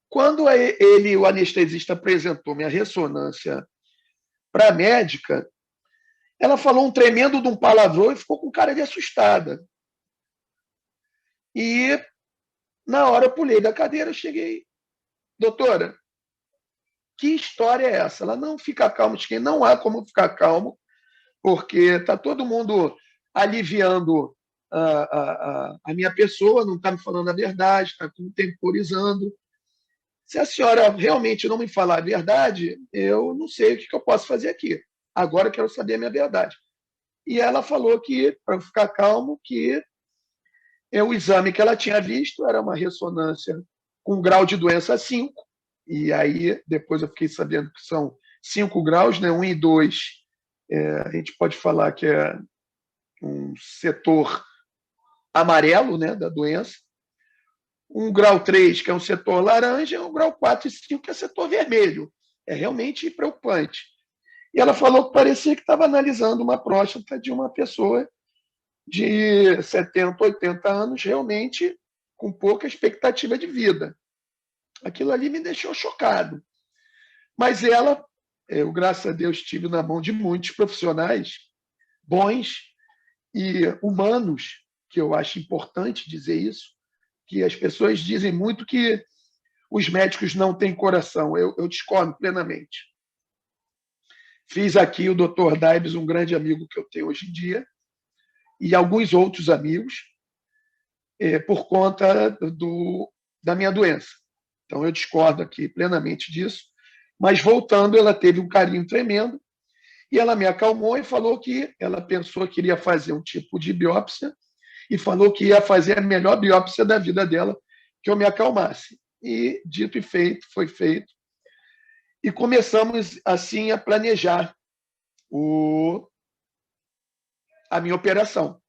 quando o anestesista apresentou minha ressonância para a médica, ela falou um tremendo de um palavrão e ficou com cara de assustada. E na hora eu pulei da cadeira, cheguei, doutora, que história é essa? Ela, não, fica calmo, não há como ficar calmo, porque está todo mundo aliviando a minha pessoa, não está me falando a verdade, está temporizando. Se a senhora realmente não me falar a verdade, eu não sei o que eu posso fazer aqui. Agora eu quero saber a minha verdade. E ela falou que, para ficar calmo, que o exame que ela tinha visto era uma ressonância com grau de doença 5, e aí depois eu fiquei sabendo que são 5 graus, né? 1 e 2, a gente pode falar que é um setor amarelo, né, da doença, um grau 3, que é um setor laranja, e um grau 4 e 5, que é setor vermelho. É realmente preocupante. E ela falou que parecia que estava analisando uma próstata de uma pessoa de 70, 80 anos, realmente com pouca expectativa de vida. Aquilo ali me deixou chocado. Mas ela, eu, graças a Deus, estive na mão de muitos profissionais bons e humanos, que eu acho importante dizer isso, que as pessoas dizem muito que os médicos não têm coração. Eu discordo plenamente. Fiz aqui o Dr. Daibs, um grande amigo que eu tenho hoje em dia, e alguns outros amigos, por conta da minha doença. Então, eu discordo aqui plenamente disso. Mas, voltando, ela teve um carinho tremendo e ela me acalmou e falou que ela pensou que iria fazer um tipo de biópsia e falou que ia fazer a melhor biópsia da vida dela, que eu me acalmasse. E, dito e feito, foi feito. E começamos, assim, a planejar a minha operação.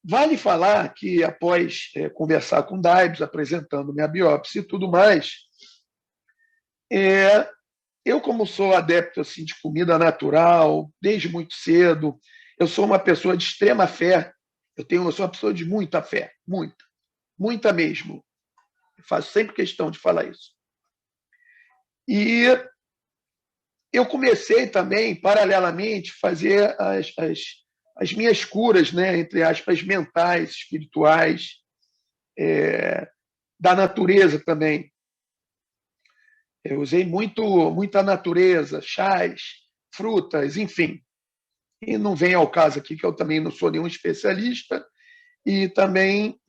Vale falar que, após conversar com o Daibs, apresentando minha biópsia e tudo mais, eu, como sou adepto assim, de comida natural, desde muito cedo, eu sou uma pessoa de extrema fé, eu sou uma pessoa de muita fé, muita mesmo. Eu faço sempre questão de falar isso. E eu comecei também, paralelamente, a fazer as minhas curas, né, entre aspas, mentais, espirituais, da natureza também. Eu usei muita natureza, chás, frutas, enfim. E não vem ao caso aqui, que eu também não sou nenhum especialista, e também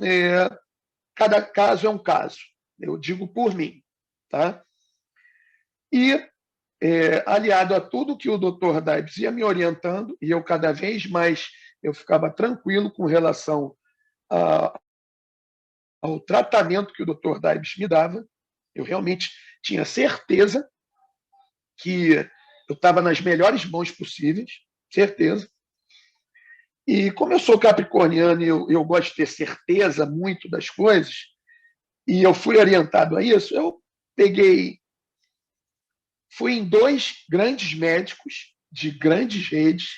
cada caso é um caso. Eu digo por mim. Tá? E, aliado a tudo que o Dr. Daibs ia me orientando, e eu cada vez mais eu ficava tranquilo com relação ao tratamento que o Dr. Daibs me dava, eu realmente tinha certeza que eu estava nas melhores mãos possíveis, certeza. E como eu sou capricorniano e eu gosto de ter certeza muito das coisas, e eu fui orientado a isso, eu fui em 2 grandes médicos de grandes redes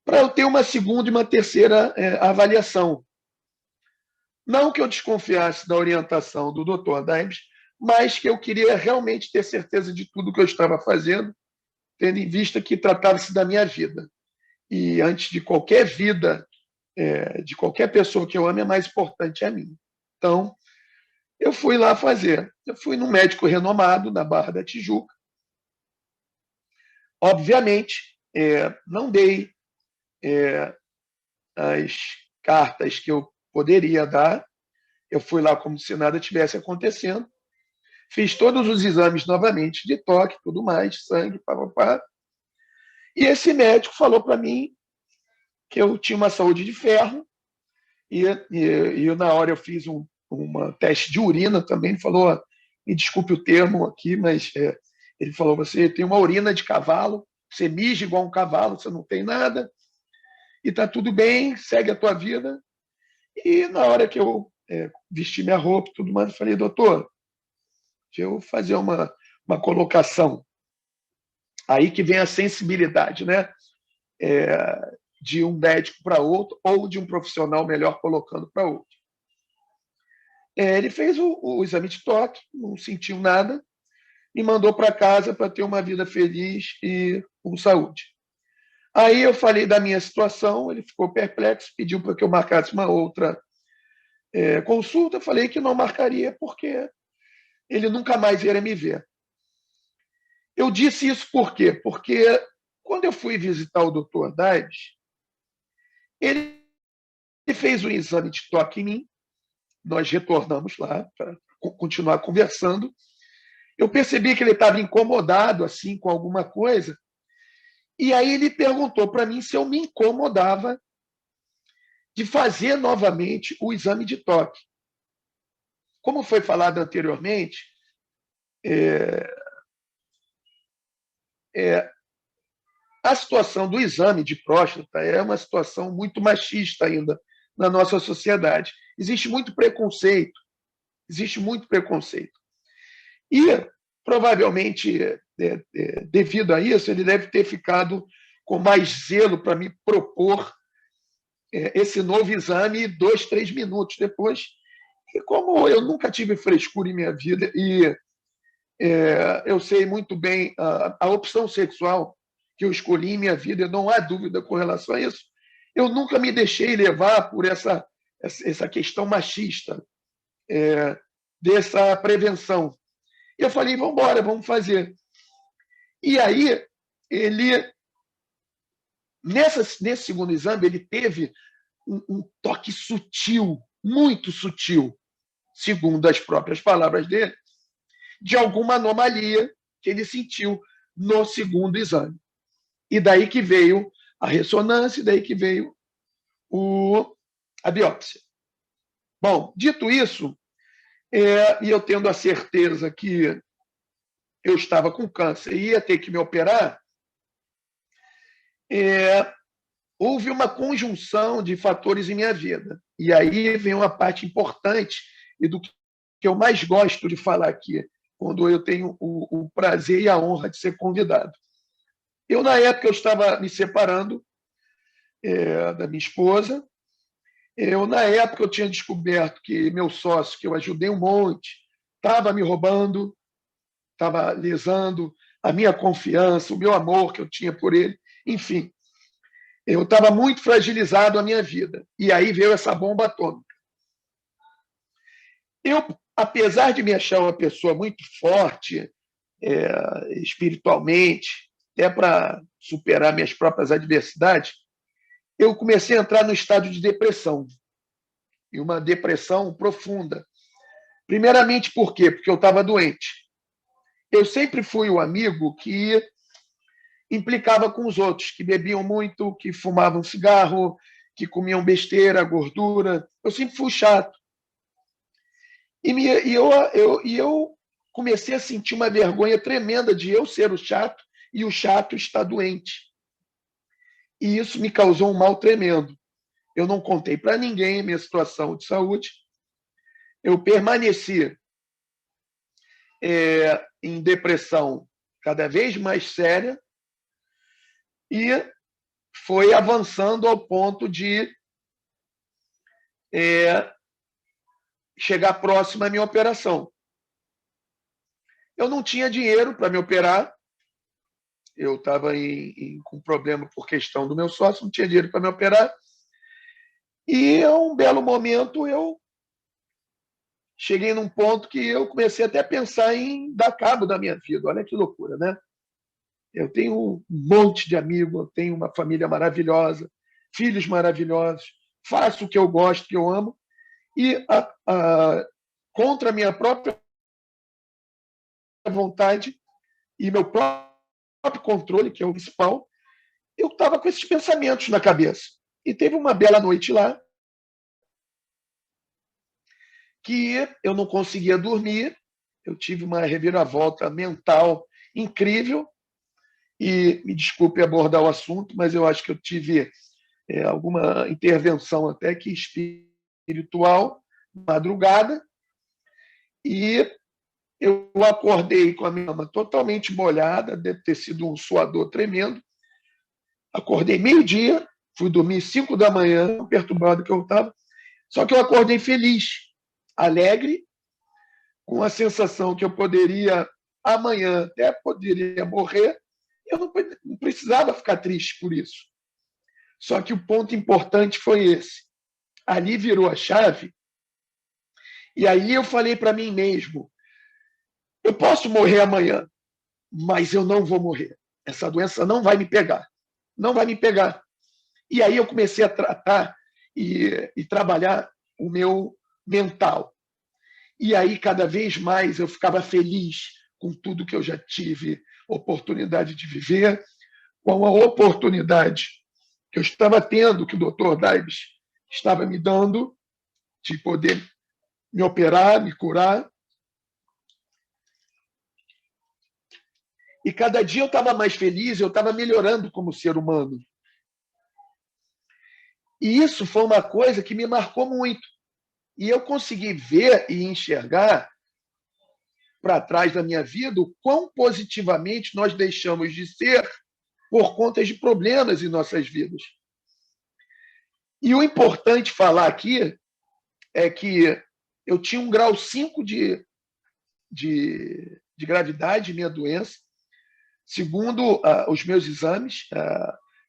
para eu ter uma segunda e uma terceira avaliação. Não que eu desconfiasse da orientação do Dr. Daibs, mas que eu queria realmente ter certeza de tudo que eu estava fazendo, tendo em vista que tratava-se da minha vida. e antes de qualquer vida, de qualquer pessoa que eu ame, a mais importante é a minha. Então, eu fui lá fazer. Eu fui num médico renomado, na Barra da Tijuca. Obviamente, não dei as cartas que eu poderia dar. Eu fui lá como se nada tivesse acontecendo. Fiz todos os exames novamente, de toque, tudo mais, sangue, papapá. E esse médico falou para mim que eu tinha uma saúde de ferro. E na hora eu fiz um teste de urina também. Ele falou, me desculpe o termo aqui, mas ele falou, você tem uma urina de cavalo, você mija igual um cavalo, você não tem nada, e está tudo bem, segue a tua vida. E na hora que eu vesti minha roupa e tudo mais, eu falei, doutor, deixa eu fazer uma colocação. Aí que vem a sensibilidade, né? De um médico para outro, ou de um profissional melhor colocando para outro. Ele fez o exame de toque, não sentiu nada, e mandou para casa para ter uma vida feliz e com saúde. Aí eu falei da minha situação, ele ficou perplexo, pediu para que eu marcasse uma outra consulta. Eu falei que não marcaria porque ele nunca mais iria me ver. Eu disse isso por quê? Porque quando eu fui visitar o Dr. Daibs, ele fez um exame de toque em mim, nós retornamos lá para continuar conversando. Eu percebi que ele estava incomodado assim com alguma coisa, e aí ele perguntou para mim se eu me incomodava de fazer novamente o exame de toque. Como foi falado anteriormente, a situação do exame de próstata é uma situação muito machista ainda na nossa sociedade. Existe muito preconceito. E, provavelmente, devido a isso, ele deve ter ficado com mais zelo para me propor esse novo exame 2, 3 minutos depois. E como eu nunca tive frescura em minha vida e eu sei muito bem a opção sexual que eu escolhi em minha vida, não há dúvida com relação a isso, eu nunca me deixei levar por essa questão machista dessa prevenção. E eu falei, vamos embora, vamos fazer. E aí, nesse segundo exame, ele teve um toque sutil, muito sutil, segundo as próprias palavras dele, de alguma anomalia que ele sentiu no segundo exame. E daí que veio a ressonância, e daí que veio a biópsia. Bom, dito isso, e eu tendo a certeza que eu estava com câncer e ia ter que me operar, houve uma conjunção de fatores em minha vida. E aí vem uma parte importante e do que eu mais gosto de falar aqui, quando eu tenho o prazer e a honra de ser convidado. Na época, eu estava me separando da minha esposa. Na época, eu tinha descoberto que meu sócio, que eu ajudei um monte, estava me roubando, estava lesando a minha confiança, o meu amor que eu tinha por ele. Enfim, eu estava muito fragilizado a minha vida. E aí veio essa bomba atômica. Eu, apesar de me achar uma pessoa muito forte espiritualmente, até para superar minhas próprias adversidades, eu comecei a entrar no estado de depressão. E uma depressão profunda. Primeiramente, por quê? Porque eu estava doente. Eu sempre fui o amigo que implicava com os outros, que bebiam muito, que fumavam cigarro, que comiam besteira, gordura. Eu sempre fui chato. E eu comecei a sentir uma vergonha tremenda de eu ser o chato e o chato estar doente. E isso me causou um mal tremendo. Eu não contei para ninguém a minha situação de saúde. Eu permaneci em depressão cada vez mais séria e foi avançando ao ponto de chegar próximo à minha operação. Eu não tinha dinheiro para me operar. eu estava com problema por questão do meu sócio, não tinha dinheiro para me operar. E, a um belo momento, eu cheguei num ponto que eu comecei até a pensar em dar cabo da minha vida. Olha que loucura, né? Eu tenho um monte de amigos, eu tenho uma família maravilhosa, filhos maravilhosos, faço o que eu gosto, que eu amo, e contra a minha própria vontade e meu próprio controle, que é o principal, eu estava com esses pensamentos na cabeça. E teve uma bela noite lá que eu não conseguia dormir, eu tive uma reviravolta mental incrível, e me desculpe abordar o assunto, mas eu acho que eu tive alguma intervenção até que espiritual, madrugada, e eu acordei com a minha alma totalmente molhada, deve ter sido um suador tremendo. Acordei meio-dia, fui dormir 5 da manhã, perturbado que eu estava, só que eu acordei feliz, alegre, com a sensação que eu poderia, amanhã, até poderia morrer, eu não precisava ficar triste por isso. Só que o ponto importante foi esse. Ali virou a chave, e aí eu falei para mim mesmo, eu posso morrer amanhã, mas eu não vou morrer. Essa doença não vai me pegar. Não vai me pegar. E aí eu comecei a tratar e trabalhar o meu mental. E aí, cada vez mais, eu ficava feliz com tudo que eu já tive oportunidade de viver, com a oportunidade que eu estava tendo, que o Dr. Daibes estava me dando, de poder me operar, me curar. E cada dia eu estava mais feliz, eu estava melhorando como ser humano. E isso foi uma coisa que me marcou muito. E eu consegui ver e enxergar para trás da minha vida o quão positivamente nós deixamos de ser por conta de problemas em nossas vidas. E o importante falar aqui é que eu tinha um grau 5 de gravidade, minha doença. Segundo os meus exames,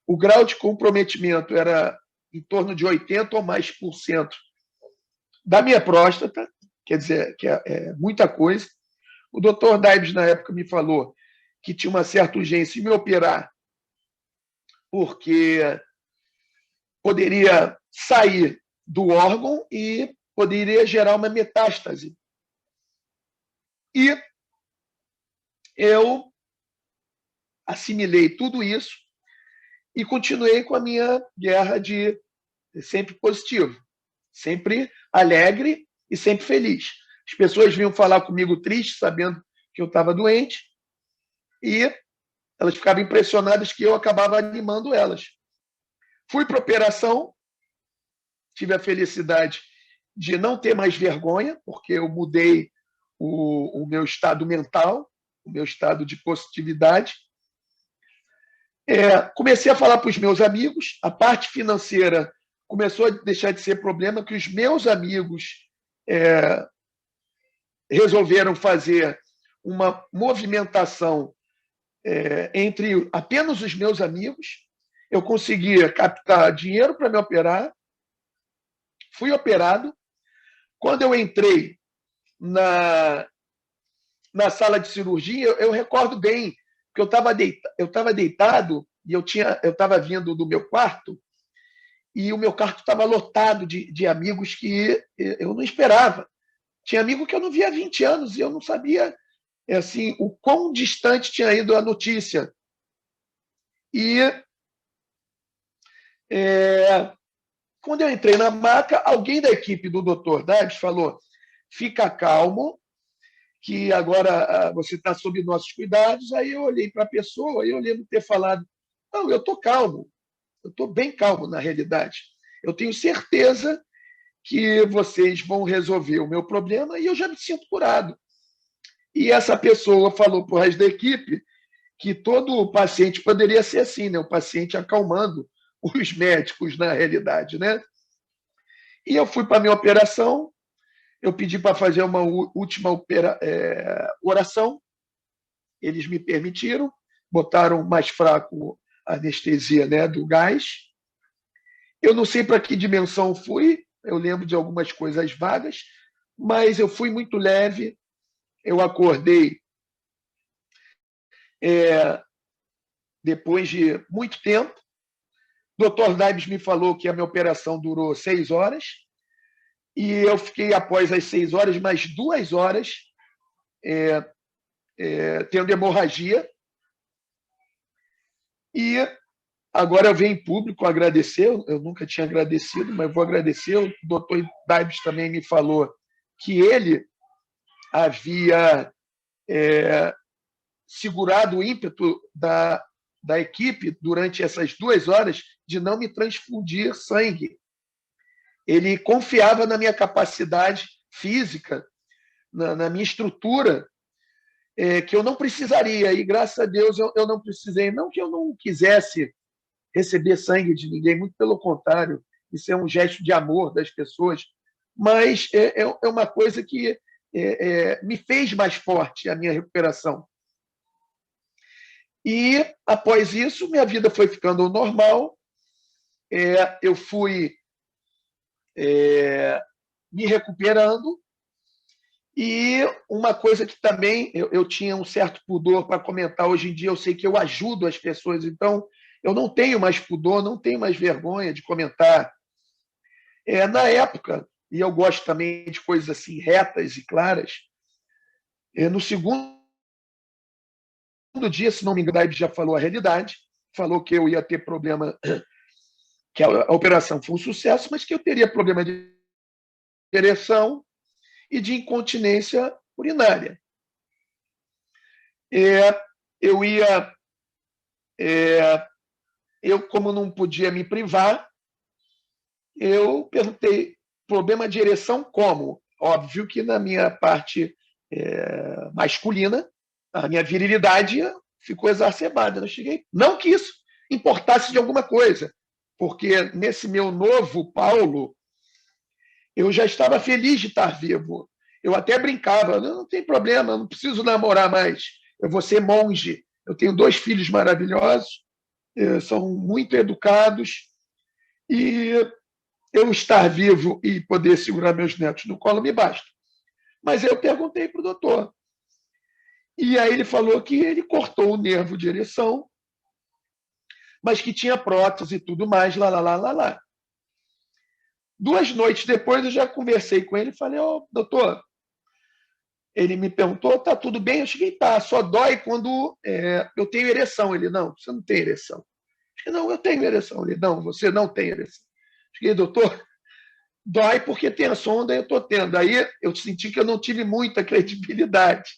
o grau de comprometimento era em torno de 80% ou mais por cento da minha próstata, quer dizer, que é muita coisa. O doutor Daibes, na época, me falou que tinha uma certa urgência em me operar, porque poderia sair do órgão e poderia gerar uma metástase. E eu assimilei tudo isso e continuei com a minha guerra de sempre positivo, sempre alegre e sempre feliz. As pessoas vinham falar comigo triste, sabendo que eu estava doente, e elas ficavam impressionadas que eu acabava animando elas. Fui para a operação, tive a felicidade de não ter mais vergonha, porque eu mudei o meu estado mental, o meu estado de positividade. Comecei a falar para os meus amigos, a parte financeira começou a deixar de ser problema, que os meus amigos resolveram fazer uma movimentação entre apenas os meus amigos. Eu conseguia captar dinheiro para me operar, fui operado. Quando eu entrei na sala de cirurgia, eu recordo bem que eu estava deitado e eu estava vindo do meu quarto, e o meu quarto estava lotado de amigos que eu não esperava. Tinha amigo que eu não via há 20 anos e eu não sabia assim, o quão distante tinha ido a notícia. E quando eu entrei na maca, alguém da equipe do Dr. Daibes falou: fica calmo, que agora você está sob nossos cuidados. Aí eu olhei para a pessoa e eu lembro de ter falado: não, eu estou calmo, eu estou bem calmo na realidade. Eu tenho certeza que vocês vão resolver o meu problema e eu já me sinto curado. E essa pessoa falou para o resto da equipe que todo paciente poderia ser assim, né? O paciente acalmando os médicos na realidade, né? E eu fui para a minha operação, eu pedi para fazer uma última oração, eles me permitiram, botaram mais fraco a anestesia, né, do gás. Eu não sei para que dimensão fui, eu lembro de algumas coisas vagas, mas eu fui muito leve, eu acordei depois de muito tempo. O Dr. Daibes me falou que a minha operação durou 6 horas, e eu fiquei, após as 6 horas, mais 2 horas tendo hemorragia. E agora eu venho em público agradecer, eu nunca tinha agradecido, mas vou agradecer. O Dr. Daibes também me falou que ele havia segurado o ímpeto da equipe durante essas 2 horas de não me transfundir sangue. Ele confiava na minha capacidade física, na minha estrutura, que eu não precisaria, e graças a Deus eu não precisei. Não que eu não quisesse receber sangue de ninguém, muito pelo contrário, isso é um gesto de amor das pessoas, mas é uma coisa que me fez mais forte a minha recuperação. E, após isso, minha vida foi ficando normal, eu fui me recuperando, e uma coisa que também eu tinha um certo pudor para comentar, hoje em dia eu sei que eu ajudo as pessoas, então eu não tenho mais pudor, não tenho mais vergonha de comentar. Na época, e eu gosto também de coisas assim retas e claras, no segundo dia, se não me engano, ele já falou a realidade, falou que eu ia ter problema, que a operação foi um sucesso, mas que eu teria problema de ereção e de incontinência urinária. Eu, como não podia me privar, eu perguntei, problema de ereção como? Óbvio que na minha parte masculina, a minha virilidade ficou exacerbada. Eu cheguei, não que isso importasse de alguma coisa, porque nesse meu novo Paulo, eu já estava feliz de estar vivo. Eu até brincava, não tem problema, eu não preciso namorar mais, eu vou ser monge. Eu tenho 2 filhos maravilhosos, são muito educados, e eu estar vivo e poder segurar meus netos no colo me basta. Mas eu perguntei para o doutor, e aí ele falou que ele cortou o nervo de ereção, mas que tinha prótese e tudo mais, lá. 2 noites depois eu já conversei com ele e falei, doutor, ele me perguntou, tá tudo bem? Eu cheguei, tá, só dói quando eu tenho ereção. Ele, não, você não tem ereção. Eu cheguei, não, eu tenho ereção. Ele, não, você não tem ereção. Eu cheguei, doutor, dói porque tem a sonda e eu estou tendo. Aí eu senti que eu não tive muita credibilidade.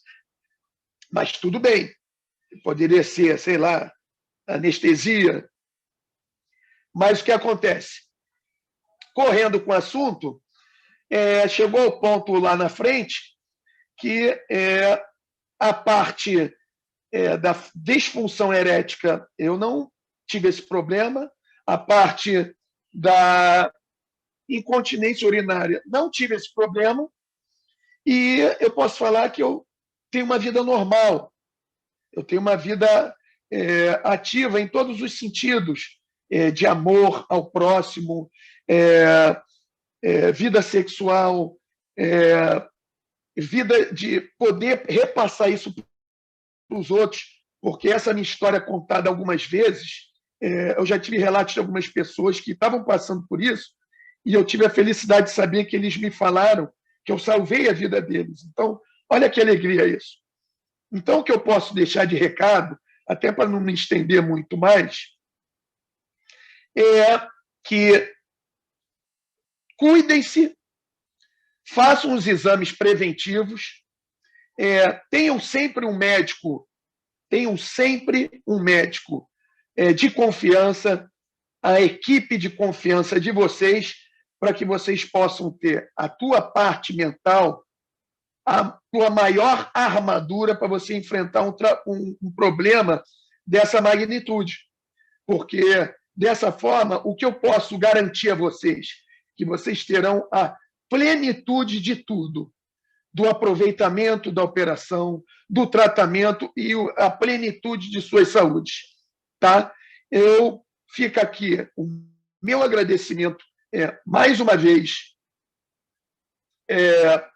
Mas tudo bem, poderia ser, sei lá, anestesia. Mas o que acontece? Correndo com o assunto, chegou ao ponto lá na frente que a parte da disfunção erética eu não tive esse problema, a parte da incontinência urinária não tive esse problema, e eu posso falar que eu tenho uma vida normal, eu tenho uma vida ativa em todos os sentidos, de amor ao próximo, vida sexual, vida de poder repassar isso para os outros, porque essa minha história contada algumas vezes, eu já tive relatos de algumas pessoas que estavam passando por isso, e eu tive a felicidade de saber que eles me falaram que eu salvei a vida deles. Então, olha que alegria isso. Então, o que eu posso deixar de recado, até para não me estender muito mais, é que cuidem-se, façam os exames preventivos, tenham sempre um médico de confiança, a equipe de confiança de vocês, para que vocês possam ter a tua parte mental, a tua maior armadura para você enfrentar um problema dessa magnitude. Porque, dessa forma, o que eu posso garantir a vocês? Que vocês terão a plenitude de tudo. do aproveitamento da operação, do tratamento e a plenitude de suas saúdes. Tá? Fica aqui o meu agradecimento, mais uma vez,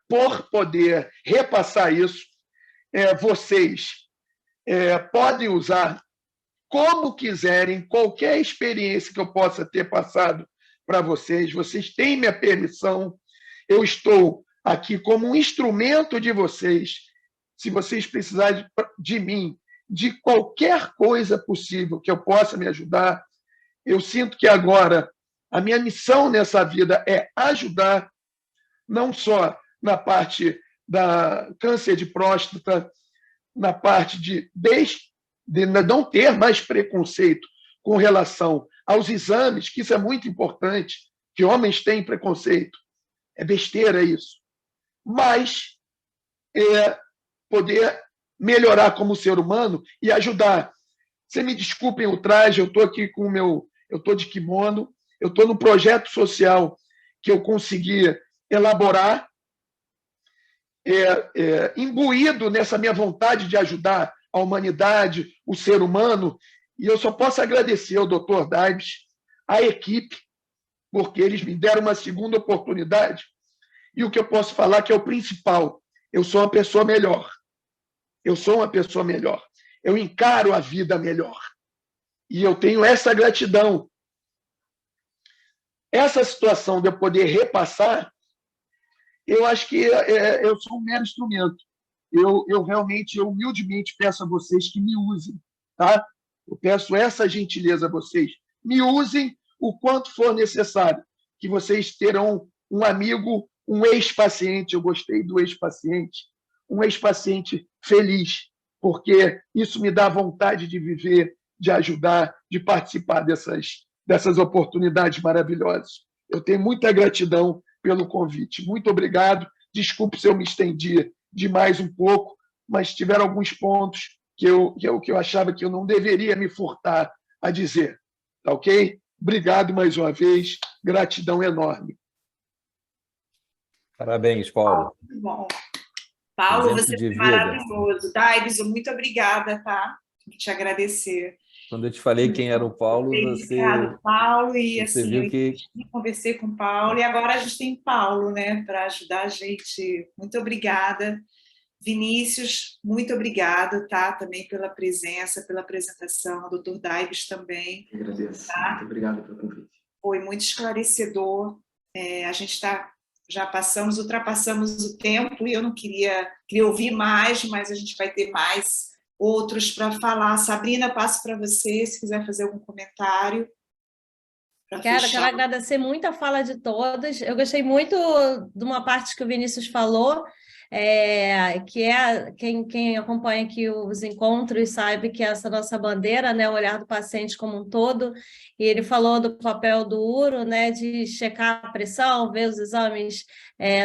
por poder repassar isso. Vocês podem usar como quiserem, qualquer experiência que eu possa ter passado para vocês. Vocês têm minha permissão. Eu estou aqui como um instrumento de vocês. Se vocês precisarem de mim, de qualquer coisa possível que eu possa me ajudar, eu sinto que agora a minha missão nessa vida é ajudar, não só na parte da câncer de próstata, na parte de não ter mais preconceito com relação aos exames, que isso é muito importante, que homens têm preconceito. É besteira isso. Mas poder melhorar como ser humano e ajudar. Você me desculpem o traje, eu estou aqui com eu estou de kimono, eu estou no projeto social que eu consegui elaborar, imbuído nessa minha vontade de ajudar a humanidade, o ser humano, e eu só posso agradecer ao Dr. Daibs, à equipe, porque eles me deram uma segunda oportunidade, e o que eu posso falar que é o principal, eu sou uma pessoa melhor. Eu sou uma pessoa melhor. Eu encaro a vida melhor. E eu tenho essa gratidão. Essa situação de eu poder repassar, eu acho que eu sou um mero instrumento. Eu realmente, humildemente, peço a vocês que me usem. Tá? Eu peço essa gentileza a vocês. Me usem o quanto for necessário, que vocês terão um amigo, um ex-paciente, eu gostei do ex-paciente, um ex-paciente feliz, porque isso me dá vontade de viver, de ajudar, de participar dessas oportunidades maravilhosas. Eu tenho muita gratidão pelo convite. Muito obrigado. Desculpe se eu me estendi demais um pouco, mas tiveram alguns pontos que eu achava que eu não deveria me furtar a dizer. Tá ok? Obrigado mais uma vez. Gratidão enorme. Parabéns, Paulo. Muito bom. Paulo, Exemplo você de é vida. maravilhoso. Daibs, muito obrigada, tá? Vou te agradecer. Quando eu te falei quem era o Paulo, Obrigado, Paulo, e você assim, viu que eu conversei com o Paulo, e agora a gente tem Paulo, né, para ajudar a gente. Muito obrigada. Vinícius, muito obrigado, tá? Também pela presença, pela apresentação. O Dr. Daibs também. Eu agradeço. Tá? Muito obrigado pelo convite. Foi muito esclarecedor. A gente já ultrapassamos o tempo, e eu não queria ouvir mais, mas a gente vai ter mais outros para falar. Sabrina, passo para você, se quiser fazer algum comentário. Quero agradecer muito a fala de todos. Eu gostei muito de uma parte que o Vinícius falou, que quem acompanha aqui os encontros sabe que essa nossa bandeira, né, o olhar do paciente como um todo, e ele falou do papel do uro, né, de checar a pressão, ver os exames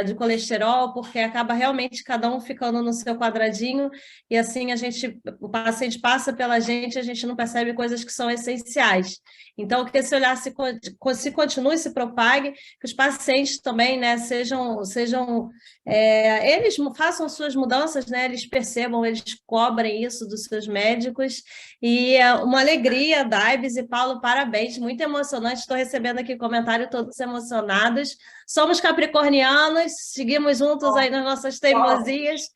de colesterol, porque acaba realmente cada um ficando no seu quadradinho, e assim o paciente passa pela gente, a gente não percebe coisas que são essenciais. Então, que esse olhar se continue, se propague, que os pacientes também, né, eles façam suas mudanças, né, eles percebam, eles cobrem isso dos seus médicos, e uma alegria, Daibs e Paulo, parabéns, muito emocionante, estou recebendo aqui comentário todos emocionados, somos capricornianos, seguimos juntos aí nas nossas teimosias,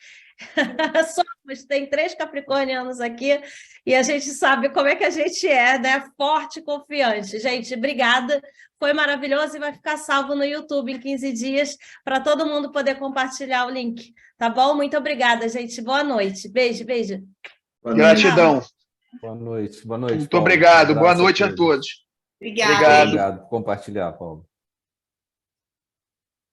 tem 3 capricornianos aqui e a gente sabe como é que a gente né? Forte e confiante. Gente, obrigada. Foi maravilhoso e vai ficar salvo no YouTube em 15 dias para todo mundo poder compartilhar o link. Tá bom? Muito obrigada, gente. Boa noite. Beijo, beijo. Gratidão. Boa noite. Boa noite, Muito Paulo. obrigado. Boa noite a todos. Obrigada. Obrigado por compartilhar, Paulo.